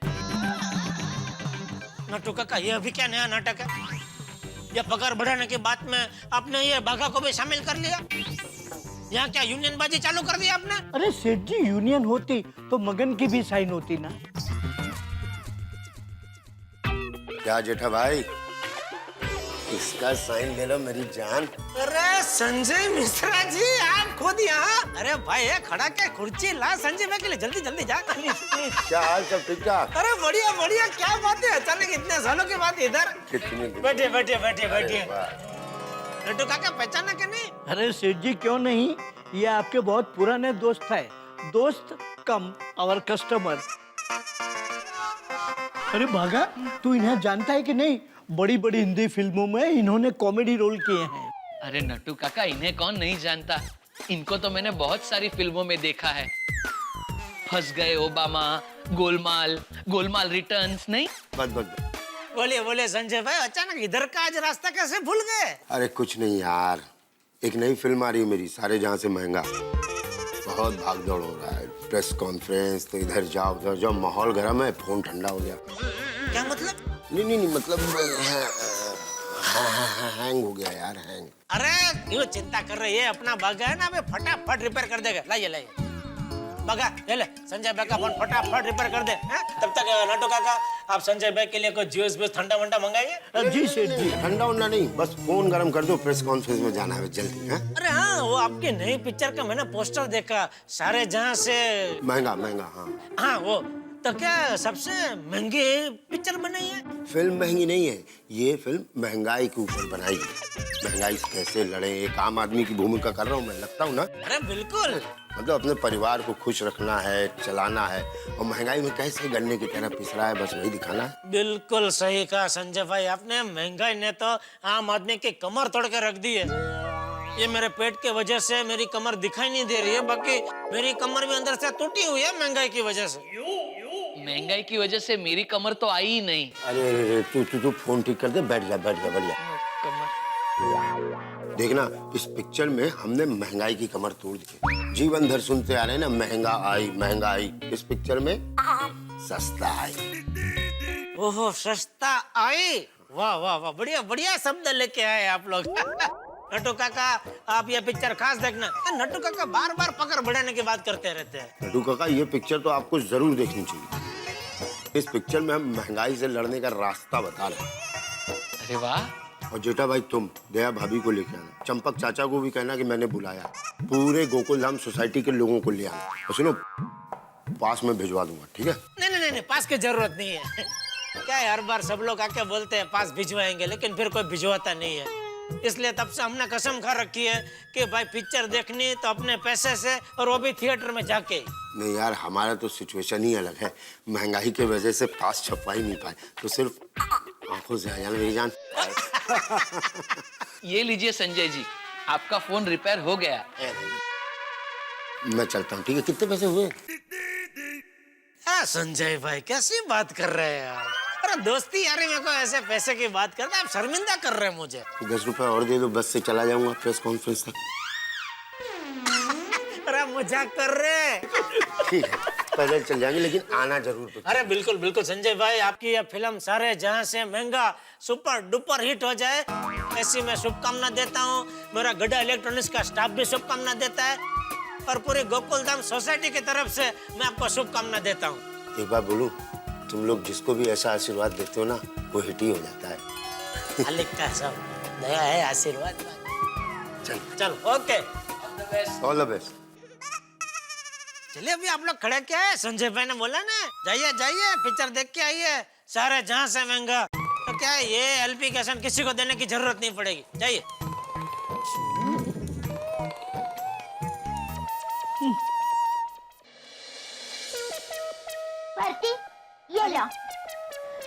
[SPEAKER 7] नटू काका, ये अभी क्या नया नाटक है? ये पगार बढ़ाने की बात में आपने ये बाघा को भी शामिल कर लिया? यहाँ क्या यूनियन बाजी चालू कर दी आपने?
[SPEAKER 9] अरे सेठ जी, यूनियन होती तो मगन की भी साइन होती ना।
[SPEAKER 14] क्या जेठा भाई, इसका साइन ले लो मेरी जान।
[SPEAKER 7] अरे संजय मिश्रा जी, आप खुद यहाँ? अरे भाई ये खड़ा क्या कुर्सी ला संजय भाई के लिए, जल्दी जल्दी जा।
[SPEAKER 14] क्या हाल, सब ठीक ठाक?
[SPEAKER 7] अरे बढ़िया बढ़िया, क्या बात है, अचानक इतने सालों के बाद इधर?
[SPEAKER 14] कितने
[SPEAKER 7] बैठिए बैठिए बैठिए बैठिए। लड्डू काका पहचाना कि नहीं?
[SPEAKER 9] अरे सेठ जी क्यों नहीं, ये आपके बहुत पुराने दोस्त है। दोस्त कम और कस्टमर। अरे भागा, तू इन्हें जानता है कि नहीं? बड़ी बड़ी हिंदी फिल्मों में इन्होंने कॉमेडी रोल किए हैं।
[SPEAKER 1] अरे नट्टू काका, इन्हें कौन नहीं जानता। इनको तो मैंने बहुत सारी फिल्मों में देखा है। फंस गए ओबामा, गोलमाल, गोलमाल रिटर्न्स। नहीं
[SPEAKER 14] बस बस।
[SPEAKER 7] बोलिए बोलिए संजय भाई, अचानक इधर का आज रास्ता कैसे भूल गए?
[SPEAKER 14] अरे कुछ नहीं यार, एक नई फिल्म आ रही है मेरी, सारे जहां से महंगा। बहुत भागदौड़ हो रहा है, प्रेस कॉन्फ्रेंस, तो इधर जाओ उधर जाओ, माहौल गर्म है, फोन ठंडा हो गया।
[SPEAKER 7] क्या मतलब?
[SPEAKER 14] नहीं मतलब हैंग हो गया यार, हैंग।
[SPEAKER 7] अरे क्यों चिंता कर रही है, अपना बागा है ना, फटाफट रिपेयर कर देगा। लाइए लाइए बागा, ले संजय भाई का फोन फटाफट रिपेयर कर दे। तब तक नटू काका, आप संजय भाई के लिए कुछ जूस वूस ठंडा वंडा मंगाइए।
[SPEAKER 14] जी सेठ जी, ठंडा वंडा नहीं, बस फोन गर्म कर दो, प्रेस कॉन्फ्रेंस में जाना है जल्दी। है
[SPEAKER 7] अरे हाँ, वो आपकी नई पिक्चर का मैंने पोस्टर देखा, सारे जहां से
[SPEAKER 14] महंगा महंगा। हाँ
[SPEAKER 7] हाँ, वो तो क्या सबसे महंगी पिक्चर बनाई है?
[SPEAKER 14] फिल्म महंगी नहीं है, ये फिल्म महंगाई के ऊपर बनाई है। महंगाई से कैसे लड़े, एक आम आदमी की भूमिका कर रहा हूँ मैं, लगता हूँ ना?
[SPEAKER 7] अरे बिल्कुल,
[SPEAKER 14] मतलब अपने परिवार को खुश रखना है, चलाना है, और महंगाई में कैसे गन्ने की तरह पिस रहा है, बस वही दिखाना है।
[SPEAKER 7] बिल्कुल सही कहा संजय भाई आपने। महंगाई ने तो आम आदमी की कमर तोड़ के रख दी है। ये मेरे पेट के वजह से मेरी कमर दिखाई नहीं दे रही है, बाकी मेरी कमर भी अंदर से टूटी हुई है महंगाई की वजह से।
[SPEAKER 1] महंगाई की वजह से मेरी कमर तो आई ही नहीं।
[SPEAKER 14] अरे तू फोन ठीक कर दे, बैठ जा बढ़िया। देखना, इस पिक्चर में हमने महंगाई की कमर तोड़ दी है। जीवन भर सुनते आ रहे हैं ना, महंगाई। इस पिक्चर में सस्ता आई।
[SPEAKER 7] ओहो, सस्ता आई, वाह वाह वाह, बढ़िया बढ़िया शब्द लेके आए आप लोग। नटू काका, आप ये पिक्चर खास देखना। नटू काका बार बार पकड़ बढ़ाने की बात करते रहते हैं।
[SPEAKER 14] नटू काका, ये पिक्चर तो आपको जरूर देखनी चाहिए। इस पिक्चर में हम महंगाई से लड़ने का रास्ता बता रहे हैं।
[SPEAKER 1] अरे वाह।
[SPEAKER 14] और जेठा भाई, तुम दया भाभी को लेके आना, चंपक चाचा को भी कहना कि मैंने बुलाया, पूरे गोकुलधाम सोसाइटी के लोगों को ले आना, और सुनो, पास में भिजवा दूंगा, ठीक है?
[SPEAKER 7] नहीं, पास की जरूरत नहीं है। क्या है, हर बार सब लोग आके बोलते हैं पास भिजवाएंगे, लेकिन फिर कोई भिजवाता नहीं है। इसलिए तब से हमने कसम खा रखी है कि भाई पिक्चर देखनी तो अपने पैसे से, और वो भी थिएटर में जाके।
[SPEAKER 14] नहीं यार, हमारा तो सिचुएशन ही अलग है। महंगाई की वजह से पास छपवा ही नहीं पाए, तो सिर्फ आंखों से आ जाना मेरी जान।
[SPEAKER 1] ये लीजिए संजय जी, आपका फोन रिपेयर हो गया।
[SPEAKER 14] मैं चलता हूँ, ठीक है? कितने पैसे हुए?
[SPEAKER 7] संजय भाई कैसी बात कर रहे हैं यार? अरे दोस्ती यारी में को ऐसे पैसे की बात करते हैं, आप शर्मिंदा कर रहे हैं मुझे।
[SPEAKER 14] 10 रुपए और दे दो, बस से चला जाऊंगा प्रेस कॉन्फ्रेंस तक।
[SPEAKER 7] अरे मजाक कर रहे।
[SPEAKER 14] ठीक है, पैदल चल जाएंगे, लेकिन आना जरूर।
[SPEAKER 7] अरे बिल्कुल बिल्कुल संजय भाई, आपकी यह फिल्म सारे जहां से महंगा सुपर डुपर हिट हो जाए, ऐसी मैं शुभकामना देता हूँ। मेरा गड्ढा इलेक्ट्रॉनिक्स का स्टाफ भी शुभकामना देता है, और पूरी गोकुलधाम सोसाइटी की तरफ से मैं आपको शुभकामना देता हूँ।
[SPEAKER 14] एक बार बोलूं, तुम लोग जिसको भी ऐसा आशीर्वाद देते हो ना, वो हिट ही हो जाता है।
[SPEAKER 7] मालिक का सब दया है, आशीर्वाद।
[SPEAKER 14] चल
[SPEAKER 7] चलो ओके,
[SPEAKER 14] ऑल द बेस्ट।
[SPEAKER 7] चलिए अभी आप लोग खड़े क्या है? संजय भाई ने बोला ना, जाइए जाइए पिक्चर देख के आइए, सारे जहां से महंगा। तो क्या है, ये एलपी कैसेट किसी को देने की जरूरत नहीं पड़ेगी, जाइए।
[SPEAKER 3] भारती, ये लो।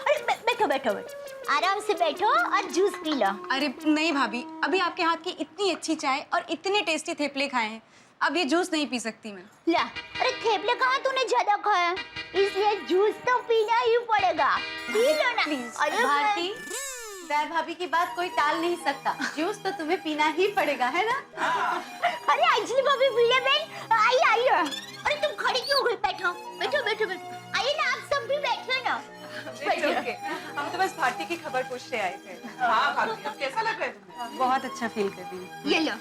[SPEAKER 3] अरे बैठो बैठो बैठो, आराम से बैठो और जूस पी लो।
[SPEAKER 5] अरे नहीं भाभी, अभी आपके हाथ की इतनी अच्छी चाय और इतने टेस्टी थेपले खाए हैं, अब ये जूस नहीं पी सकती मैं।
[SPEAKER 3] ला, अरे थेपले कहाँ तूने ज्यादा खाया, इसलिए जूस तो पीना ही पड़ेगा। पी लो ना
[SPEAKER 12] प्लीज।
[SPEAKER 3] अरे
[SPEAKER 12] भारती, वह भाभी की बात कोई टाल नहीं सकता, जूस तो तुम्हें पीना ही पड़ेगा, है ना?
[SPEAKER 3] अरे अंजलि भाभी भैया बहन आइए आइए। अरे तुम खड़ी क्यों हो गई? बैठो बैठो बैठो बैठो, आइए ना, आप सब भी बैठो ना।
[SPEAKER 11] ओके, हम तो बस भारती की खबर पूछने आए थे। हाँ भाभी, अब कैसा लग रहा है तुम्हें?
[SPEAKER 5] बहुत अच्छा फील कर रही हूँ।
[SPEAKER 3] ये लो।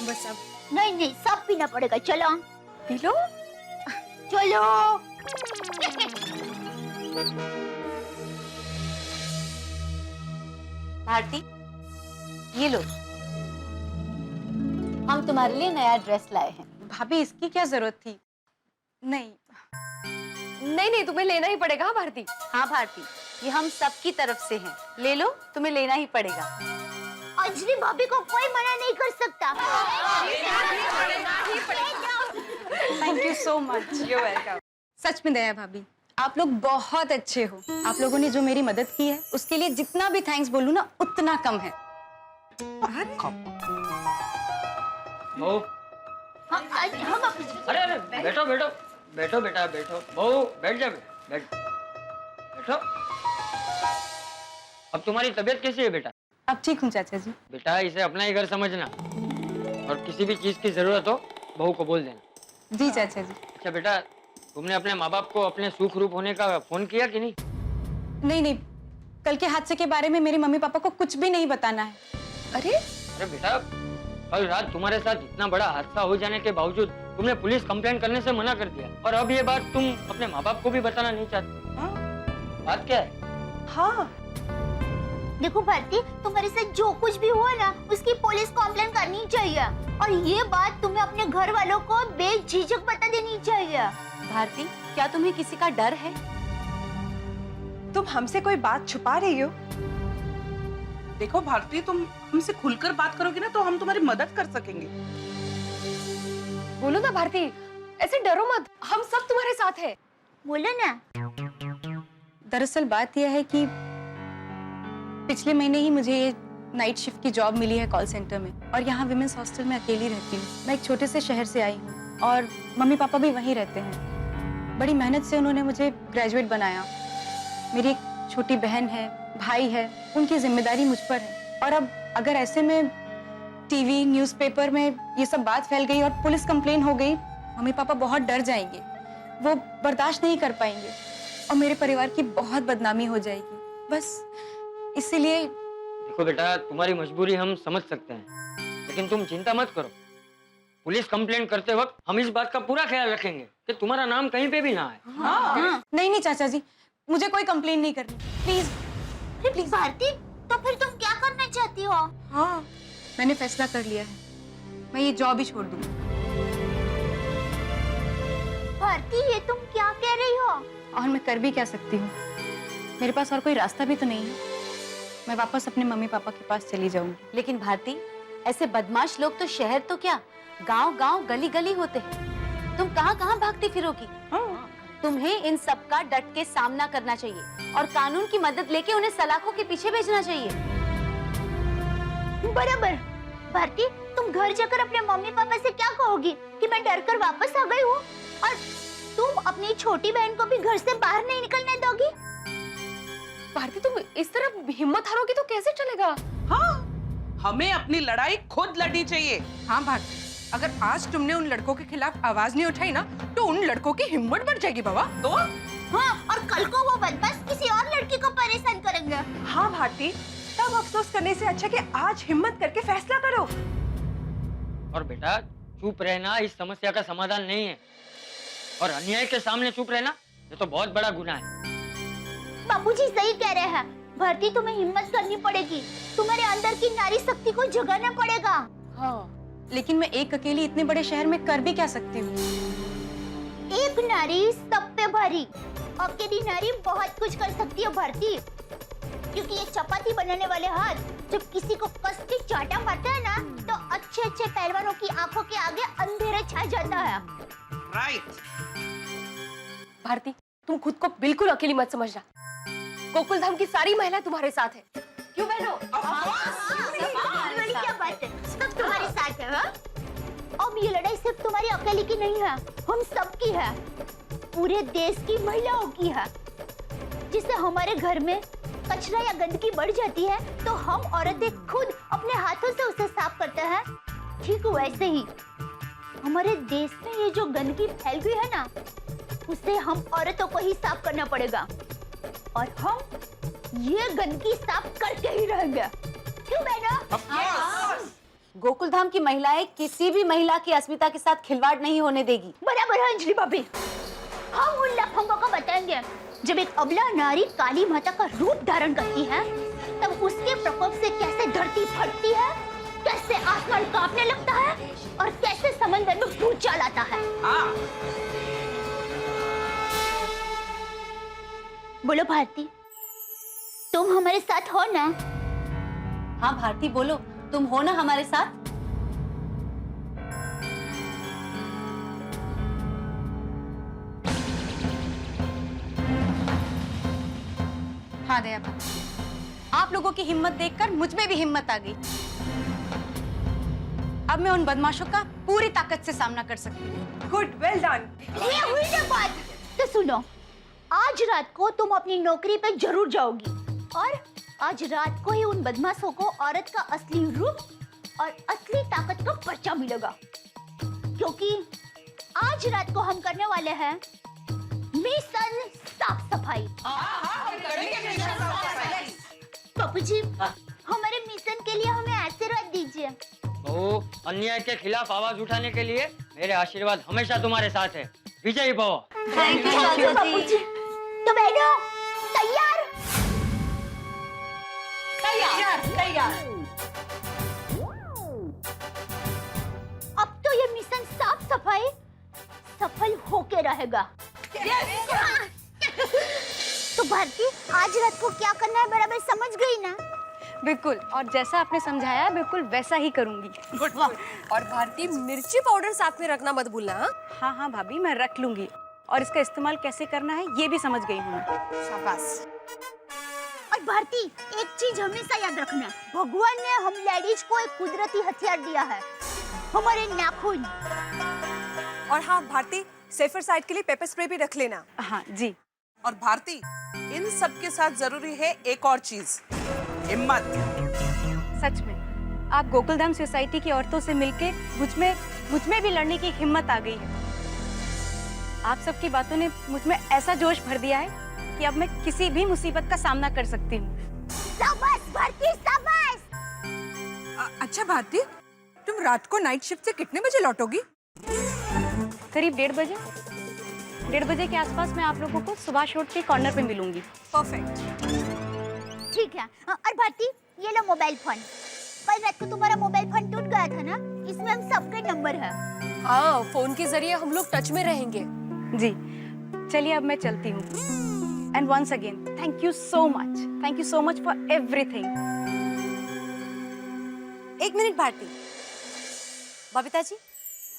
[SPEAKER 5] बस अब
[SPEAKER 3] नहीं नहीं, सब पीना पड़ेगा, चलो
[SPEAKER 5] पी लो।
[SPEAKER 3] चलो।
[SPEAKER 12] भारती, ये लो, हम तुम्हारे लिए नया ड्रेस लाए हैं।
[SPEAKER 5] भाभी इसकी क्या जरूरत थी? नहीं
[SPEAKER 11] नहीं नहीं, तुम्हें लेना ही पड़ेगा। हाँ भारती।
[SPEAKER 12] हाँ भारती, ये हम सबकी तरफ से हैं, ले लो, तुम्हें लेना ही पड़ेगा।
[SPEAKER 3] अंजलि भाभी को कोई मना नहीं कर सकता।
[SPEAKER 5] Thank you so much.
[SPEAKER 11] You're welcome.
[SPEAKER 5] सच में दया भाभी, आप लोग बहुत अच्छे हो। आप लोगों ने जो मेरी मदद की है, उसके लिए जितना भी थैंक्स बोलूं ना, उतना कम है।
[SPEAKER 7] अरे अरे बैठो बैठो बैठो बेटा बैठो, बहू बैठ जा, बैठो। अब तुम्हारी तबीयत कैसी है बेटा?
[SPEAKER 5] अब ठीक हूँ चाचा जी।
[SPEAKER 7] बेटा इसे अपना ही घर समझना, और किसी भी चीज की जरूरत हो बहू को बोल देना।
[SPEAKER 5] जी चाचा जी।
[SPEAKER 7] अच्छा बेटा, तुमने अपने माँ बाप को अपने सुख रूप होने का फोन किया कि नहीं?
[SPEAKER 5] नहीं नहीं, कल के हादसे के बारे में मेरे मम्मी पापा को कुछ भी नहीं बताना है।
[SPEAKER 11] अरे
[SPEAKER 7] बेटा, कल रात तुम्हारे साथ इतना बड़ा हादसा हो जाने के बावजूद तुमने पुलिस कंप्लेंट करने से मना कर दिया, और अब ये बात तुम अपने माँ बाप को भी बताना नहीं चाहते। बात क्या है?
[SPEAKER 11] हाँ
[SPEAKER 3] देखो भारती, तुम्हारे साथ जो कुछ भी हुआ ना, उसकी पुलिस कंप्लेंट करनी चाहिए, और ये बात तुम्हें अपने घर वालों को बेझिझक बता देनी चाहिए।
[SPEAKER 12] भारती, क्या तुम्हें किसी का डर है?
[SPEAKER 11] तुम हमसे कोई बात छुपा रही हो?
[SPEAKER 15] देखो भारती, तुम हमसे खुलकर बात करोगे ना तो हम तुम्हारी मदद कर सकेंगे।
[SPEAKER 11] बोलो ना भारती, ऐसे डरो मत, हम सब तुम्हारे साथ हैं।
[SPEAKER 3] बोलो ना।
[SPEAKER 5] दरअसल बात यह है कि पिछले महीने ही मुझे ये नाइट शिफ्ट की जॉब मिली है कॉल सेंटर में, और यहाँ विमेंस हॉस्टल में अकेली रहती हूँ। मैं एक छोटे से शहर से आई हूँ, और मम्मी पापा भी वहीं रहते हैं। बड़ी मेहनत से उन्होंने मुझे ग्रेजुएट बनाया। मेरी एक छोटी बहन है, भाई है, उनकी जिम्मेदारी मुझ पर है। और अब अगर ऐसे में टीवी न्यूज़पेपर में ये सब बात फैल गई और पुलिस कंप्लेन हो गई, मम्मी पापा बहुत डर जाएंगे, वो बर्दाश्त नहीं कर पाएंगे, और मेरे परिवार की बहुत बदनामी हो जाएगी। बस इसीलिए।
[SPEAKER 7] देखो बेटा, तुम्हारी मजबूरी हम समझ सकते हैं, लेकिन तुम चिंता मत करो। पुलिस कंप्लेंट करते वक्त हम इस बात का पूरा ख्याल रखेंगे कि तुम्हारा नाम कहीं पे भी ना आए।
[SPEAKER 5] हाँ। नहीं नहीं चाचा जी, मुझे कोई कंप्लेन नहीं करनी, प्लीज।
[SPEAKER 3] प्लीज भारती, तो फिर तुम क्या करना चाहती हो?
[SPEAKER 5] हाँ, मैंने फैसला कर लिया है, मैं ये जॉब ही छोड़ दूंगी।
[SPEAKER 3] भारती, ये तुम क्या कह रही हो?
[SPEAKER 5] और मैं कर भी क्या सकती हूँ, मेरे पास और कोई रास्ता भी तो नहीं है। मैं वापस अपने मम्मी पापा के पास चली जाऊंगी।
[SPEAKER 12] लेकिन भारती, ऐसे बदमाश लोग तो शहर तो क्या, गांव-गांव गली-गली होते हैं। तुम कहां-कहां भागती फिरोगी? तुम्हें इन सब का डट के सामना करना चाहिए, और कानून की मदद लेके उन्हें सलाखों के पीछे भेजना चाहिए।
[SPEAKER 3] बराबर। भारती, तुम घर जाकर अपने मम्मी पापा से क्या कहोगी कि मैं डर कर वापस आ गई हूँ, और तुम अपनी छोटी बहन को भी घर से बाहर नहीं निकलने दोगी?
[SPEAKER 11] भारती, तुम इस तरह हिम्मत हारोगी तो कैसे चलेगा?
[SPEAKER 15] हाँ, हमें अपनी लड़ाई खुद लड़नी चाहिए। हाँ भारती, अगर आज तुमने उन लड़कों के खिलाफ आवाज नहीं उठाई ना, तो उन लड़कों की हिम्मत बढ़ जाएगी बाबा। तो
[SPEAKER 3] हाँ, और कल को वो बदमाश किसी और लड़की को परेशान करेंगे।
[SPEAKER 11] हाँ भारती, तब अफसोस करने से अच्छा कि आज हिम्मत करके फैसला करो।
[SPEAKER 7] और बेटा,
[SPEAKER 16] चुप रहना इस समस्या का समाधान नहीं है, और अन्याय के सामने चुप रहना ये तो बहुत बड़ा गुनाह है।
[SPEAKER 3] बाबूजी सही कह रहे हैं। भारती, तुम्हें हिम्मत करनी पड़ेगी। तुम्हारे अंदर की नारी शक्ति को जगाना पड़ेगा।
[SPEAKER 5] हाँ, लेकिन मैं एक अकेली इतने बड़े शहर में कर भी क्या सकती हूँ?
[SPEAKER 3] एक नारी सब पे भारी। अकेली नारी बहुत कुछ कर सकती है भारती, क्योंकि ये चपाती बनाने वाले हाथ जब किसी को कस के चाटा मारता है ना, तो अच्छे अच्छे पहलवानों की आंखों के आगे अंधेरे छा जाता है।
[SPEAKER 11] राइट।
[SPEAKER 17] भारती, तुम खुद को बिल्कुल अकेली मत समझना। गोकुल धाम की सारी महिला तुम्हारे साथ है। क्यों बहनों?
[SPEAKER 3] क्या बात है, सब तुम्हारे साथ है। हाँ? अब ये लड़ाई सिर्फ तुम्हारी अकेली की नहीं है, हम सबकी है, पूरे देश की महिलाओं की है। जिससे हमारे घर में कचरा या गंदगी बढ़ जाती है तो हम औरतें खुद अपने हाथों से उसे साफ करते हैं। ठीक वैसे ही हमारे देश में ये जो गंदगी फैल गई है ना, उसे हम औरतों को ही साफ करना पड़ेगा, और हम ये गंदगी साफ करके ही रहेंगे। क्यों बहना?
[SPEAKER 12] गोकुल धाम की महिलाएं किसी भी महिला की अस्मिता के साथ खिलवाड़ नहीं होने देगी।
[SPEAKER 3] बराबर है अंजलि भाभी। हम उन लफंगों को बताएंगे, जब एक अबला नारी काली माता का रूप धारण करती है तब उसके प्रकोप से कैसे धरती फटती है, कैसे आसमान कांपने लगता है, और कैसे समंदर में भूचाल आता है। बोलो भारती, तुम हमारे साथ हो ना?
[SPEAKER 12] हाँ भारती, बोलो, तुम हो ना हमारे साथ? हाँ दया भाभी, आप लोगों की हिम्मत देखकर मुझ में भी हिम्मत आ गई। अब मैं उन बदमाशों का पूरी ताकत से सामना कर सकती हूँ।
[SPEAKER 11] Good, well done.
[SPEAKER 3] ये हुई ना बात। तो सुनो, आज रात को तुम अपनी नौकरी पे जरूर जाओगी, और आज रात को ही उन बदमाशों को औरत का असली रूप और असली ताकत का पर्चा मिलेगा, क्योंकि आज रात को हम करने वाले हैं मिशन साफ सफाई। बापू जी, हमारे मिशन के लिए हमें आशीर्वाद दीजिए।
[SPEAKER 16] बहू, अन्याय के खिलाफ आवाज उठाने के लिए मेरे आशीर्वाद हमेशा तुम्हारे साथ है। विजयी भव।
[SPEAKER 3] थैंक यू बापू जी। तो बहनों, तैयार?
[SPEAKER 11] तैयार।
[SPEAKER 3] अब तो ये मिशन साफ सफाई सफल होके रहेगा। तो भारती, आज रात को क्या करना है बराबर समझ गई ना?
[SPEAKER 5] बिल्कुल, और जैसा आपने समझाया बिल्कुल वैसा ही करूंगी।
[SPEAKER 11] गुड। और भारती, मिर्ची पाउडर साथ में रखना मत भूलना।
[SPEAKER 5] हाँ हाँ भाभी, मैं रख लूंगी, और इसका इस्तेमाल कैसे करना है ये भी समझ गई हूँ मैं।
[SPEAKER 11] शाबाश।
[SPEAKER 3] और भारती, एक चीज हमेशा याद रखना, भगवान ने हम लेडीज को एक कुदरती हथियार दिया है, हमारे नाखून।
[SPEAKER 11] और हाँ भारती, सेफर साइड के लिए पेपर स्प्रे भी रख लेना।
[SPEAKER 5] हाँ जी।
[SPEAKER 15] और भारती, इन सब के साथ जरूरी है एक और चीज, हिम्मत।
[SPEAKER 5] सच में आप गोकुलधाम सोसाइटी की औरतों से मिलके मुझ में भी लड़ने की हिम्मत आ गई है। आप सबकी बातों ने मुझ में ऐसा जोश भर दिया है कि अब मैं किसी भी मुसीबत का सामना कर सकती हूँ।
[SPEAKER 3] शाबाश भारती, शाबाश।
[SPEAKER 11] अच्छा भारती, तुम रात को नाइट शिफ्ट से कितने बजे लौटोगी?
[SPEAKER 5] करीब 1:30 बजे के आसपास मैं आप लोगों को सुबह शोट के कॉर्नर पे मिलूंगी।
[SPEAKER 11] परफेक्ट।
[SPEAKER 3] ठीक है। और भारती, ये लो मोबाइल फोन। कल रात को तुम्हारा मोबाइल फोन टूट गया था ना, इसमें हम सबके नंबर है।
[SPEAKER 17] हाँ, फोन के जरिए हम लोग टच में रहेंगे।
[SPEAKER 5] जी, चलिए अब मैं चलती हूँ। And once again thank you so much for everything.
[SPEAKER 12] एक मिनट भारती। बबीता जी,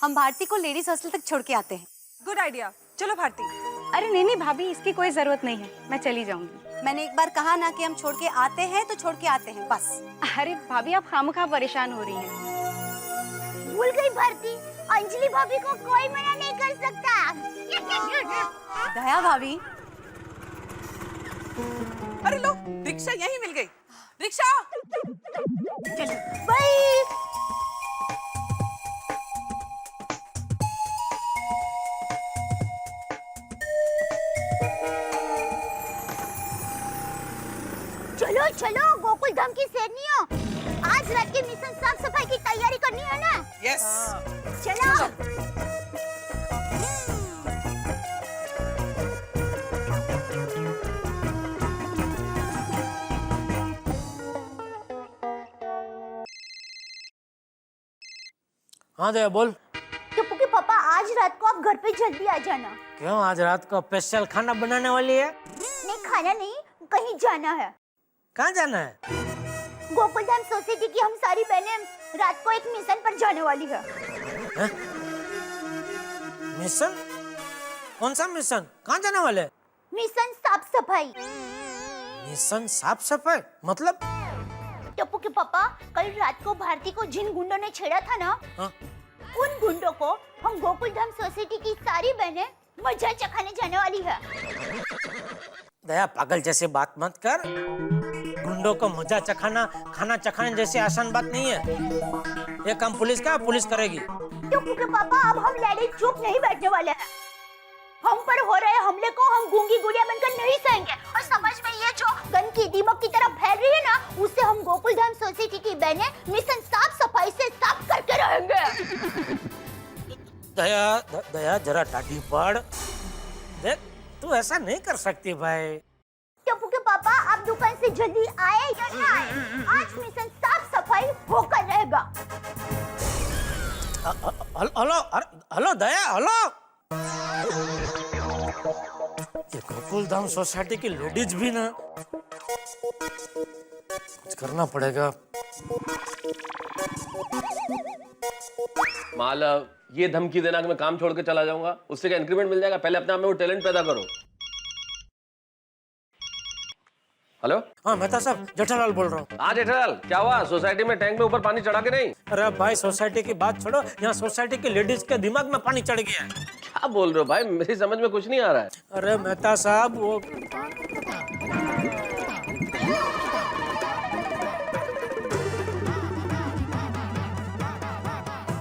[SPEAKER 12] हम भारती को लेडीज हॉस्टल तक छोड़ के आते हैं।
[SPEAKER 11] गुड आइडिया, चलो भारती।
[SPEAKER 5] अरे नहीं भाभी, इसकी कोई जरूरत नहीं है, मैं चली जाऊंगी।
[SPEAKER 12] मैंने एक बार कहा ना कि हम छोड़ के आते हैं तो छोड़ के आते हैं, बस।
[SPEAKER 5] अरे भाभी, आप खामखा परेशान हो रही हैं।
[SPEAKER 3] भूल गई भारती, अंजलि भाभी को कोई मना नहीं कर सकता।
[SPEAKER 12] दया भाभी।
[SPEAKER 15] अरे लो, रिक्शा यहीं मिल गई। रिक्शा।
[SPEAKER 3] चलो बाय। चलो चलो गोकुल धाम की शेरनियों, आज रात के मिशन साफ सफाई की तैयारी करनी है ना?
[SPEAKER 6] यस।
[SPEAKER 3] चलो।
[SPEAKER 7] हाँ दया बोल।
[SPEAKER 3] टप्पू के पापा आज रात को आप घर पे जल्दी आ जाना।
[SPEAKER 7] क्यों आज रात को स्पेशल खाना बनाने वाली है?
[SPEAKER 3] नहीं खाना नहीं, कहीं जाना है।
[SPEAKER 7] कहाँ जाना है?
[SPEAKER 3] गोकुलधाम सोसाइटी की हम सारी बहनें रात को एक मिशन पर जाने वाली है।
[SPEAKER 7] मिशन? कौन सा मिशन? कहाँ जाने वाले?
[SPEAKER 3] मिशन साफ सफाई।
[SPEAKER 7] मिशन साफ सफाई मतलब?
[SPEAKER 3] टप्पू के पापा कल रात को भारती को जिन गुंडों ने छेड़ा था ना, उन गुंडों को हम गोकुलधाम सोसाइटी की सारी बहनें मजा चखाने जाने वाली है।
[SPEAKER 7] दया पागल जैसे बात मत कर। गुंडों को मजा चखाना, खाना चखाने जैसी आसान बात नहीं है। ये काम पुलिस का पुलिस करेगी।
[SPEAKER 3] टप्पू के पापा अब हम लड़ाई चुप नहीं बैठने वाले हैं। हम पर हो रहे हमले को हम गूंगी गुड़िया बनकर नहीं सहेंगे और समझ में ये जो गंदगी दीमक की तरह फैल रही है ना, उससे हम गोकुलधाम सोसाइटी की बहनें मिशन साफ सफाई से साफ करके रहेंगे।
[SPEAKER 7] दया जरा टाटी पड़। देख तू ऐसा नहीं कर सकती भाई।
[SPEAKER 3] टप्पू के पापा आप दुकान से जल्दी आए या ना आए, आज मिशन साफ सफाई होकर रहेगा।
[SPEAKER 7] हेलो हेलो दया हेलो। ये गोकुलधाम सोसाइटी की लेडीज भी ना, कुछ करना पड़ेगा।
[SPEAKER 18] मालव ये धमकी देना कि मैं काम छोड़ के चला जाऊंगा, उससे क्या इंक्रीमेंट मिल जाएगा? पहले अपने आप में वो टैलेंट पैदा करो। हेलो।
[SPEAKER 7] हाँ मेहता साहब, जेठालाल बोल रहा हूँ।
[SPEAKER 18] हाँ जेठालाल, क्या हुआ? सोसाइटी में टैंक में ऊपर पानी चढ़ा के नहीं?
[SPEAKER 7] अरे भाई सोसाइटी की बात छोड़ो, यहाँ सोसाइटी की लेडीज के दिमाग में पानी चढ़ गया है।
[SPEAKER 18] क्या बोल रहे हो भाई? मेरी समझ में कुछ नहीं आ रहा है।
[SPEAKER 7] अरे मेहता साहब वो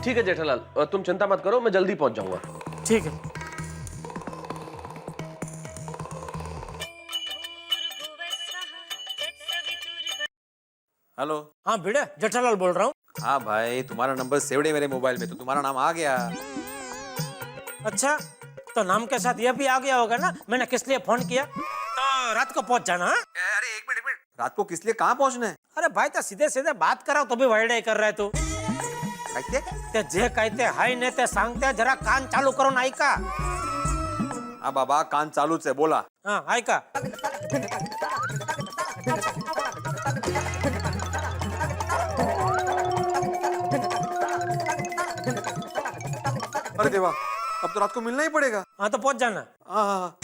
[SPEAKER 18] ठीक है जेठालाल, तुम चिंता मत करो, मैं जल्दी पहुंच जाऊंगा।
[SPEAKER 7] ठीक है।
[SPEAKER 4] हेलो।
[SPEAKER 7] हाँ भिड़े, जेठालाल बोल रहा हूँ।
[SPEAKER 4] हाँ भाई, तुम्हारा नंबर सेव्ड है मेरे मोबाइल में, तो तुम्हारा नाम आ गया।
[SPEAKER 7] अच्छा तो नाम के साथ ये भी आ गया होगा ना, मैंने किस लिए फोन किया? तो रात को पहुंच जाना।
[SPEAKER 4] अरे एक मिनट रात को किस लिए कहाँ पहुंचना है?
[SPEAKER 7] अरे भाई तो सीधे सीधे बात कराओ तो भी वाइड कर रहा है तू। ते जे कहते हाय ने ते सांगते जरा कान चालू करो ना ऐका।
[SPEAKER 4] हाँ बाबा कान चालूच आहे, बोला।
[SPEAKER 7] हाँ ऐका।
[SPEAKER 4] अरे देवा, अब तो रात को मिलना ही पड़ेगा।
[SPEAKER 7] हाँ तो पहुंच जाना।
[SPEAKER 4] हाँ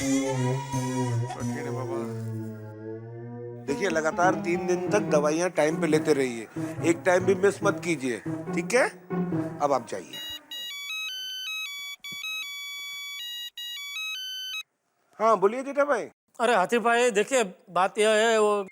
[SPEAKER 10] देखिए लगातार 3 दिन तक दवाइयाँ टाइम पे लेते रहिए, एक टाइम भी मिस मत कीजिए, ठीक है? अब आप जाइए। हाँ बोलिए जेठा भाई।
[SPEAKER 7] अरे हाथी भाई देखिए बात यह है वो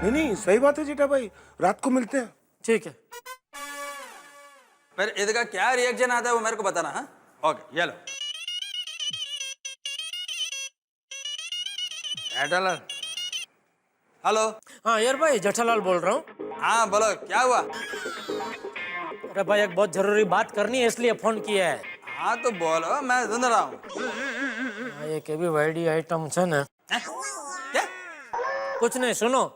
[SPEAKER 10] नहीं सही बात है जेठा भाई, रात को मिलते हैं।
[SPEAKER 7] ठीक है।
[SPEAKER 6] फिर इसका क्या रिएक्शन आता है वो मेरे को बताना। हाँ ओके ये लो। जेठालाल हेलो।
[SPEAKER 7] हाँ यार भाई जेठालाल बोल रहा हूँ।
[SPEAKER 6] हाँ बोलो क्या हुआ?
[SPEAKER 7] अरे भाई एक बहुत जरूरी बात करनी है इसलिए फोन किया है।
[SPEAKER 6] हाँ तो बोलो, मैं सुन रहा हूँ।
[SPEAKER 7] ये के भी वाइडी आइटम है ना।
[SPEAKER 6] क्या?
[SPEAKER 7] कुछ नहीं, सुनो।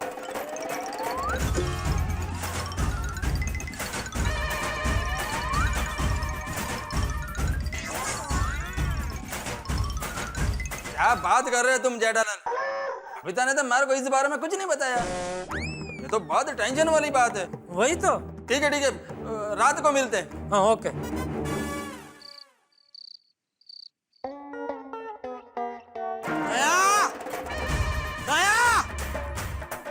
[SPEAKER 6] क्या बात कर रहे हो तुम जेठालाल? अभी तक तो मेरे को इस बारे में कुछ नहीं बताया। ये तो बहुत टेंशन वाली बात है।
[SPEAKER 7] वही तो।
[SPEAKER 6] ठीक है रात को मिलते हैं।
[SPEAKER 7] हाँ ओके।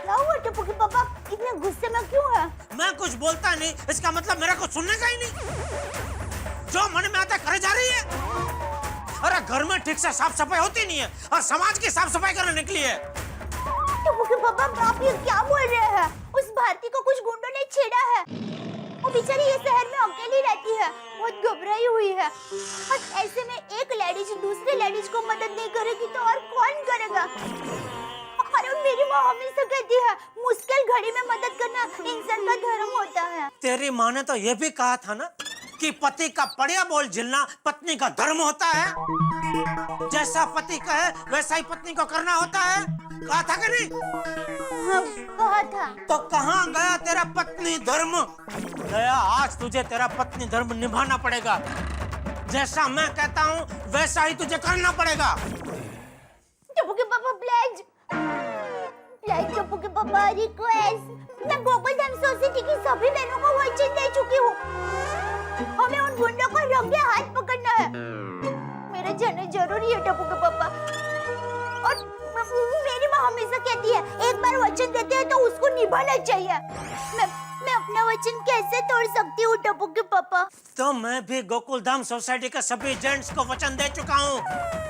[SPEAKER 3] क्या हुआ टप्पू के पापा, इतने गुस्से में क्यों है?
[SPEAKER 7] मैं कुछ बोलता नहीं, इसका मतलब मेरा कुछ सुनने का ही नहीं। जो मन में आता करे जा रही है। अरे घर में ठीक से साफ सफाई होती नहीं है और समाज की साफ सफाई करने निकली है।
[SPEAKER 3] टप्पू के पापा आप ये क्या बोल रहे हैं? उस भारती को कुछ गुंडों ने छेड़ा है। वो बेचारी ये शहर में अकेली रहती है, बहुत घबराई हुई है। और ऐसे में एक लेडी मदद नहीं करेगी तो और कौन करेगा? अरे मेरी माँ हमेशा कहती है मुश्किल घड़ी में मदद करना इंसान का धर्म होता है।
[SPEAKER 7] तेरी माँ ने तो ये भी कहा था ना कि पति का पड़िया बोल झेलना पत्नी का धर्म होता है। जैसा पति कहे वैसा ही पत्नी को करना होता है। कहा था कि नहीं?
[SPEAKER 3] हाँ, कहा था।
[SPEAKER 7] तो कहाँ गया तेरा पत्नी धर्म? गया, आज तुझे तेरा पत्नी धर्म निभाना पड़ेगा। जैसा मैं कहता हूँ वैसा ही तुझे करना पड़ेगा।
[SPEAKER 3] टप्पू के पापा प्लीज टप्पू के पापा रिक्वेस्ट, मैं गोकुलधाम सोसाइटी की सभी बहनों को वचन दे चुकी हूँ। हमें उन गुंडों को रंगे हाथ पकड़ना है। मेरा जाना जरूरी है टप्पू के पापा। और मेरी माँ हमेशा कहती है एक बार वचन देते हैं तो उसको निभाना चाहिए। मैं अपना वचन कैसे तोड़ सकती हूँ टप्पू के पापा?
[SPEAKER 7] तो मैं भी गोकुलधाम सोसाइटी के सभी जेंट्स को वचन दे चुका हूँ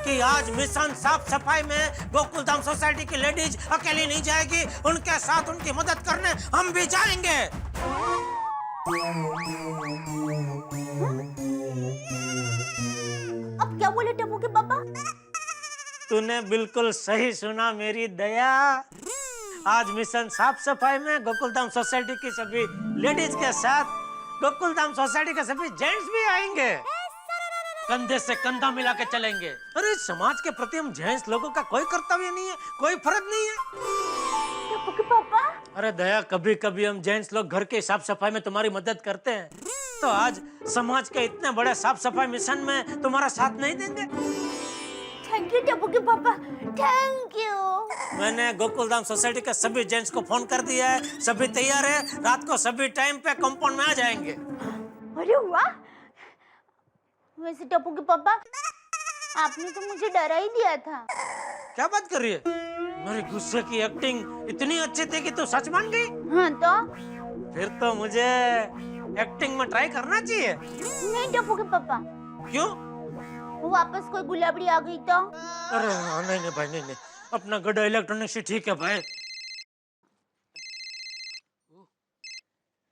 [SPEAKER 7] कि आज मिशन साफ सफाई में गोकुलधाम सोसाइटी की लेडीज अकेली नहीं जाएगी। उनके साथ उनकी मदद करने हम भी जाएंगे।
[SPEAKER 3] अब क्या बोले टप्पू के पापा?
[SPEAKER 7] तूने बिल्कुल सही सुना मेरी दया। आज मिशन साफ सफाई में गोकुलधाम सोसाइटी की सभी लेडीज के साथ गोकुलधाम सोसाइटी के सभी जेंट्स भी आएंगे। कंधे से कंधा मिला के चलेंगे। अरे समाज के प्रति हम जेंट्स लोगों का कोई कर्तव्य नहीं है, कोई फर्ज नहीं है।
[SPEAKER 3] टप्पू के पापा,
[SPEAKER 7] अरे दया, कभी कभी हम जेंट्स लोग घर के साफ सफाई में तुम्हारी मदद करते हैं, तो आज समाज के इतने बड़े साफ सफाई मिशन में तुम्हारा साथ नहीं देंगे?
[SPEAKER 3] थैंक यू टप्पू के पापा, थैंक यू।
[SPEAKER 7] मैंने गोकुलधाम सोसाइटी के सभी जेंट्स को फोन कर दिया है, सभी तैयार है। रात को सभी टाइम पे कंपाउंड में आ जाएंगे।
[SPEAKER 3] अरे वाह! वैसे टप्पू के पापा, आपने तो मुझे डरा ही दिया था।
[SPEAKER 7] क्या बात कर रही है? मेरे गुस्से की एक्टिंग इतनी अच्छी थी कि तू सच मान गई?
[SPEAKER 3] हाँ तो?
[SPEAKER 7] फिर तो मुझे एक्टिंग में ट्राई करना चाहिए।
[SPEAKER 3] नहीं टप्पू के पापा।
[SPEAKER 7] क्यों?
[SPEAKER 3] वापस कोई गुलाबड़ी आ गई तो?
[SPEAKER 7] अरे नहीं भाई, नहीं। अपना गड्ढा इलेक्ट्रॉनिक्स ही ठीक है भाई।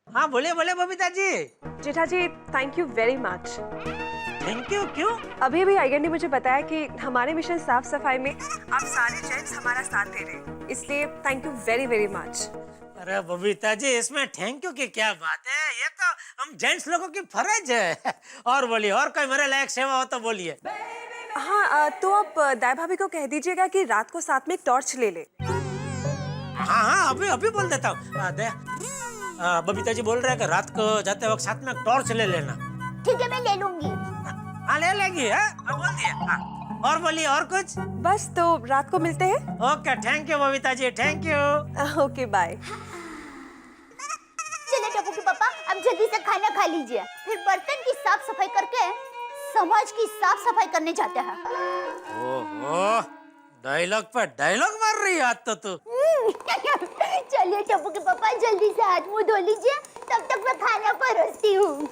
[SPEAKER 7] हाँ बोले Babita ji.
[SPEAKER 11] Jetha ji, thank you very much.
[SPEAKER 7] Thank you? क्यों?
[SPEAKER 11] अभी आइगन ने मुझे बताया कि हमारे मिशन साफ सफाई में आप सारे जेंट्स हमारा साथ दे रहे हैं, इसलिए thank you very very much.
[SPEAKER 7] अरे बबीता जी, इसमें थैंक यू की क्या बात है? ये तो हम जेंट्स लोगों की फर्ज है। और बोलिए, और कोई मेरे लायक सेवा हो तो बोलिए।
[SPEAKER 11] हाँ, तो आप दाई भाभी को कह दीजिएगा कि रात को साथ में एक टॉर्च ले ले।
[SPEAKER 7] हाँ, अभी बोल देता हूँ। बबीता जी बोल रहे हैं कि रात को जाते वक्त साथ में टॉर्च ले लेना।
[SPEAKER 3] ठीक है, मैं ले लूंगी।
[SPEAKER 7] हाँ, ले लेगी। बोल दिया। और बोलिए, और कुछ?
[SPEAKER 11] बस, तो रात को मिलते हैं।
[SPEAKER 7] Okay, thank you Babita ji, thank you.
[SPEAKER 11] Okay, bye.
[SPEAKER 3] चले टप्पू के पापा, अब जल्दी से खाना खा लीजिए, फिर बर्तन की साफ सफाई करके समाज की साफ सफाई करने जाते हैं।
[SPEAKER 7] ओहो, डायलॉग पे डायलॉग मार रही है आज तो तू।
[SPEAKER 3] चलिए टप्पू के पापा, जल्दी से हाथ मुंह धो लीजिए, तब तक मैं खाना परोसती हूँ।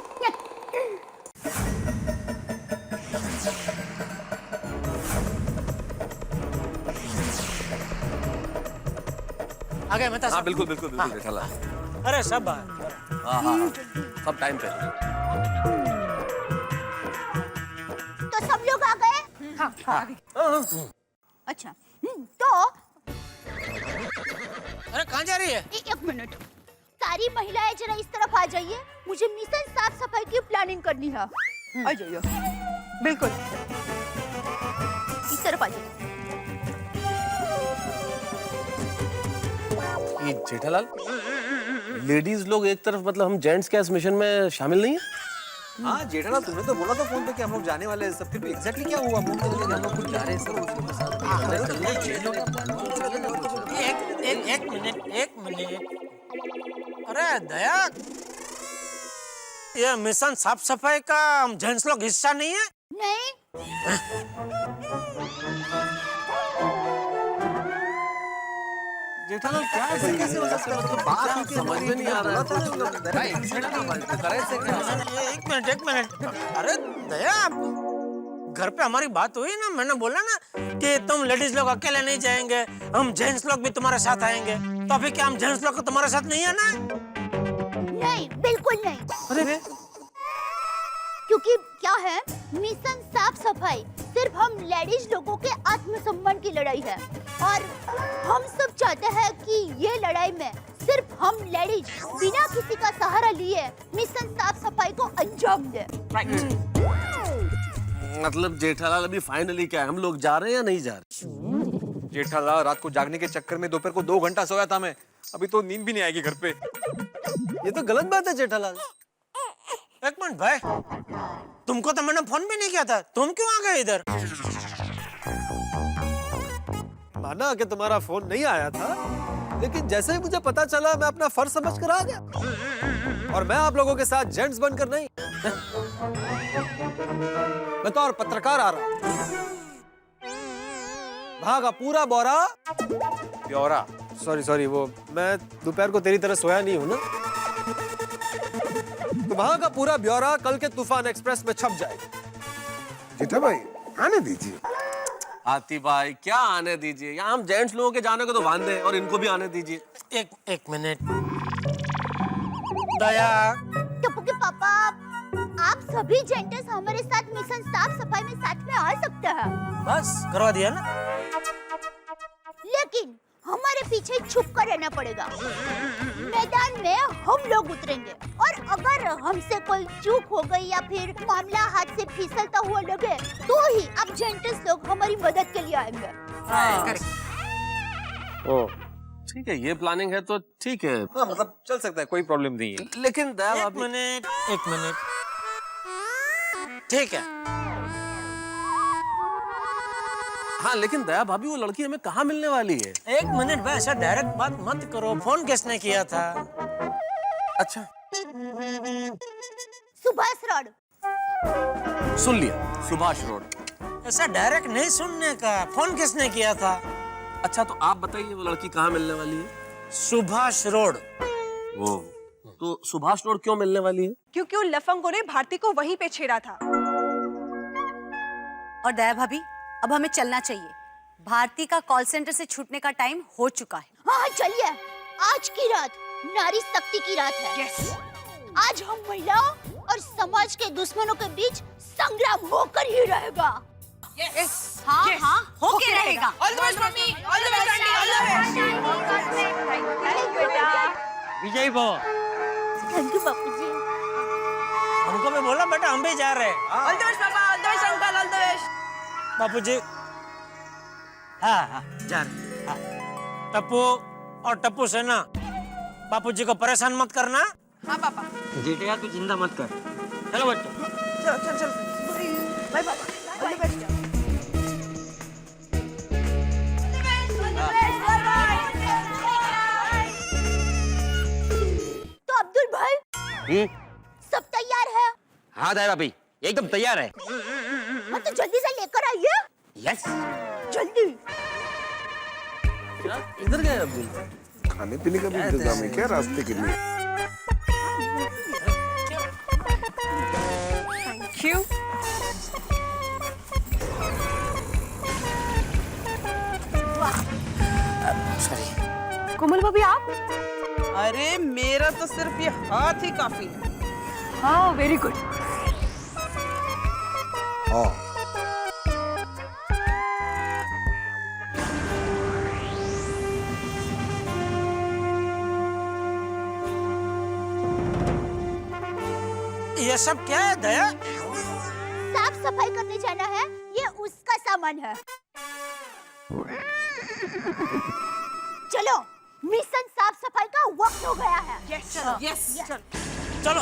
[SPEAKER 7] आगे मैं
[SPEAKER 18] हाँ, बिल्कुल जेठालाल।
[SPEAKER 7] अरे सब
[SPEAKER 18] हाँ, सब टाइम पे।
[SPEAKER 3] तो सब लोग आ गए?
[SPEAKER 11] हाँ, आ गए।
[SPEAKER 3] अच्छा, तो
[SPEAKER 7] अरे कहाँ जा रही है?
[SPEAKER 3] एक मिनट, सारी महिलाएं जरा इस तरफ आ जाइए, मुझे मिशन साफ सफाई की प्लानिंग करनी है। आ जाइए।
[SPEAKER 11] बिल्कुल।
[SPEAKER 3] इस तरफ आ जाइए।
[SPEAKER 18] ये जेठालाल, लेडीज लोग एक तरफ, मतलब हम जेंट्स क्या इस मिशन में शामिल नहीं है?
[SPEAKER 4] हाँ जेठालाल, तुमने तो बोला था फोन पे कि हम लोग जाने वाले हैं सब, फिर एग्जैक्टली क्या हुआ? हम लोग कुछ जा रहे हैं सर, उसके साथ।
[SPEAKER 7] एक मिनट। अरे दया, ये मिशन साफ सफाई का हम जेंट्स लोग हिस्सा नहीं है?
[SPEAKER 3] नहीं।
[SPEAKER 4] जेठालाल क्या ऐसे कैसे हो सकता है? बात
[SPEAKER 18] समझ में नहीं आ रहा है।
[SPEAKER 7] एक मिनट। अरे दया, घर पे हमारी बात हुई ना, मैंने बोला ना कि तुम लेडीज लोग अकेले नहीं जाएंगे, हम जेंट्स लोग भी तुम्हारे साथ आएंगे। तो अभी क्या हम जेंट्स लोग को तुम्हारे साथ नहीं आना है?
[SPEAKER 3] नहीं, बिल्कुल नहीं।
[SPEAKER 7] अरे
[SPEAKER 3] क्योंकि क्या है, मिशन साफ सफाई सिर्फ हम लेडीज लोगों के आत्मसम्मान की लड़ाई है और हम सब चाहते हैं कि ये लड़ाई में सिर्फ हम लेडीज बिना किसी का सहारा लिए मिशन साफ सफाई को अंजाम दे।
[SPEAKER 18] मतलब जेठालाल अभी फाइनली क्या है, हम लोग जा रहे हैं या नहीं जा रहे?
[SPEAKER 4] जेठालाल, रात को जागने के चक्कर में दोपहर को 2 घंटा सोया था मैं, अभी तो नींद भी नहीं आएगी घर पे।
[SPEAKER 7] ये तो गलत बात है जेठालाल। एक मिनट भाई, तुमको तो मैंने फोन भी नहीं किया था, तुम क्यों आ गए इधर?
[SPEAKER 8] माना कि तुम्हारा फोन नहीं आया था, लेकिन जैसे ही मुझे पता चला मैं अपना फर्ज समझ कर आ गया। और मैं आप लोगों के साथ जेंट्स बनकर नहीं, मैं तो और पत्रकार आ रहा। भागा पूरा बोरा ब्यौरा, सॉरी वो मैं दोपहर को तेरी तरह सोया नहीं हूं ना, तो वहां का पूरा ब्यौरा कल के तूफान एक्सप्रेस में छप जाएगा।
[SPEAKER 10] जेठा भाई आने दीजिए।
[SPEAKER 18] हाथी भाई क्या आने दीजिए, यहाँ हम जेंट्स लोगों के जाने को तो बांधे हैं और इनको भी आने दीजिए।
[SPEAKER 7] एक मिनट दया।
[SPEAKER 3] टप्पू के पापा, आप सभी जेंटल्स हमारे साथ मिशन साफ सफाई में साथ में आ सकते हैं।
[SPEAKER 7] बस करवा दिया ना,
[SPEAKER 3] लेकिन हमारे पीछे छुप कर रहना पड़ेगा। मैदान में हम लोग उतरेंगे और अगर हमसे कोई चूक हो गई या फिर मामला हाथ से फिसलता हुआ लगे तो ही आप जेंटल्स लोग हमारी मदद के लिए आएंगे।
[SPEAKER 18] ओ ठीक है, ये प्लानिंग है तो ठीक है।
[SPEAKER 4] हाँ, मतलब चल सकता है, कोई प्रॉब्लम नहीं है।
[SPEAKER 18] लेकिन दया
[SPEAKER 7] एक मिनट ठीक है।
[SPEAKER 18] हाँ लेकिन दया भाभी वो लड़की हमें कहाँ मिलने वाली है?
[SPEAKER 7] एक मिनट भाई, ऐसा डायरेक्ट बात मत करो। फोन किसने किया था?
[SPEAKER 18] अच्छा
[SPEAKER 3] सुभाष रोड।
[SPEAKER 18] सुन लिया, सुभाष रोड।
[SPEAKER 7] ऐसा डायरेक्ट नहीं सुनने का, फोन किसने किया था?
[SPEAKER 18] अच्छा तो आप बताइए वो लड़की कहाँ मिलने वाली है?
[SPEAKER 7] सुभाष रोड।
[SPEAKER 18] वो तो सुभाष रोड क्यों मिलने वाली है?
[SPEAKER 11] क्योंकि उन लफंगों ने भारती को वहीं पे छेड़ा था।
[SPEAKER 12] और दया भाभी, अब हमें चलना चाहिए। भारती का कॉल सेंटर से छूटने का टाइम हो चुका है।
[SPEAKER 3] हाँ चलिए, आज की रात नारी शक्ति की रात है।
[SPEAKER 11] यस।
[SPEAKER 3] आज हम महिलाओं और समाज के दुश्मनों के बीच संग्राम होकर ही रहेगा।
[SPEAKER 11] यस
[SPEAKER 12] हाँ हाँ होके रहेगा।
[SPEAKER 15] All the best mummy, all the best aunty, all the best.
[SPEAKER 16] विजय भव।
[SPEAKER 3] थैंक यू बापूजी।
[SPEAKER 7] हमको भी बोला बेटा, हम भी जा रहे हैं।
[SPEAKER 15] All the best papa, all the best uncle, all the best.
[SPEAKER 7] बापूजी हाँ जा रहे। हाँ। टप्पू और टप्पू सेना, बापूजी को परेशान मत करना।
[SPEAKER 15] हाँ पापा।
[SPEAKER 16] जेठिया तू चिंता मत कर। चलो बच्चों।
[SPEAKER 11] चल बाय पापा, ऑल द बेस्ट।
[SPEAKER 3] तो अब्दुल भाई सब तैयार है?
[SPEAKER 13] हाँ दया भाभी एकदम तैयार है।
[SPEAKER 3] हाँ तो जल्दी से लेकर आइए।
[SPEAKER 13] यस
[SPEAKER 3] जल्दी।
[SPEAKER 18] इधर गए अब्दुल?
[SPEAKER 10] खाने पीने का भी इंतजाम है क्या रास्ते के लिए?
[SPEAKER 11] Thank you.
[SPEAKER 17] कोमल भाभी आप?
[SPEAKER 15] अरे मेरा तो सिर्फ ये हाथ ही काफी है।
[SPEAKER 17] हाँ वेरी गुड।
[SPEAKER 7] ये सब क्या है दया?
[SPEAKER 3] साफ सफाई करने जाना है, ये उसका सामान है। चलो मिशन साफ सफाई का वक्त हो गया है।
[SPEAKER 15] यस
[SPEAKER 7] चलो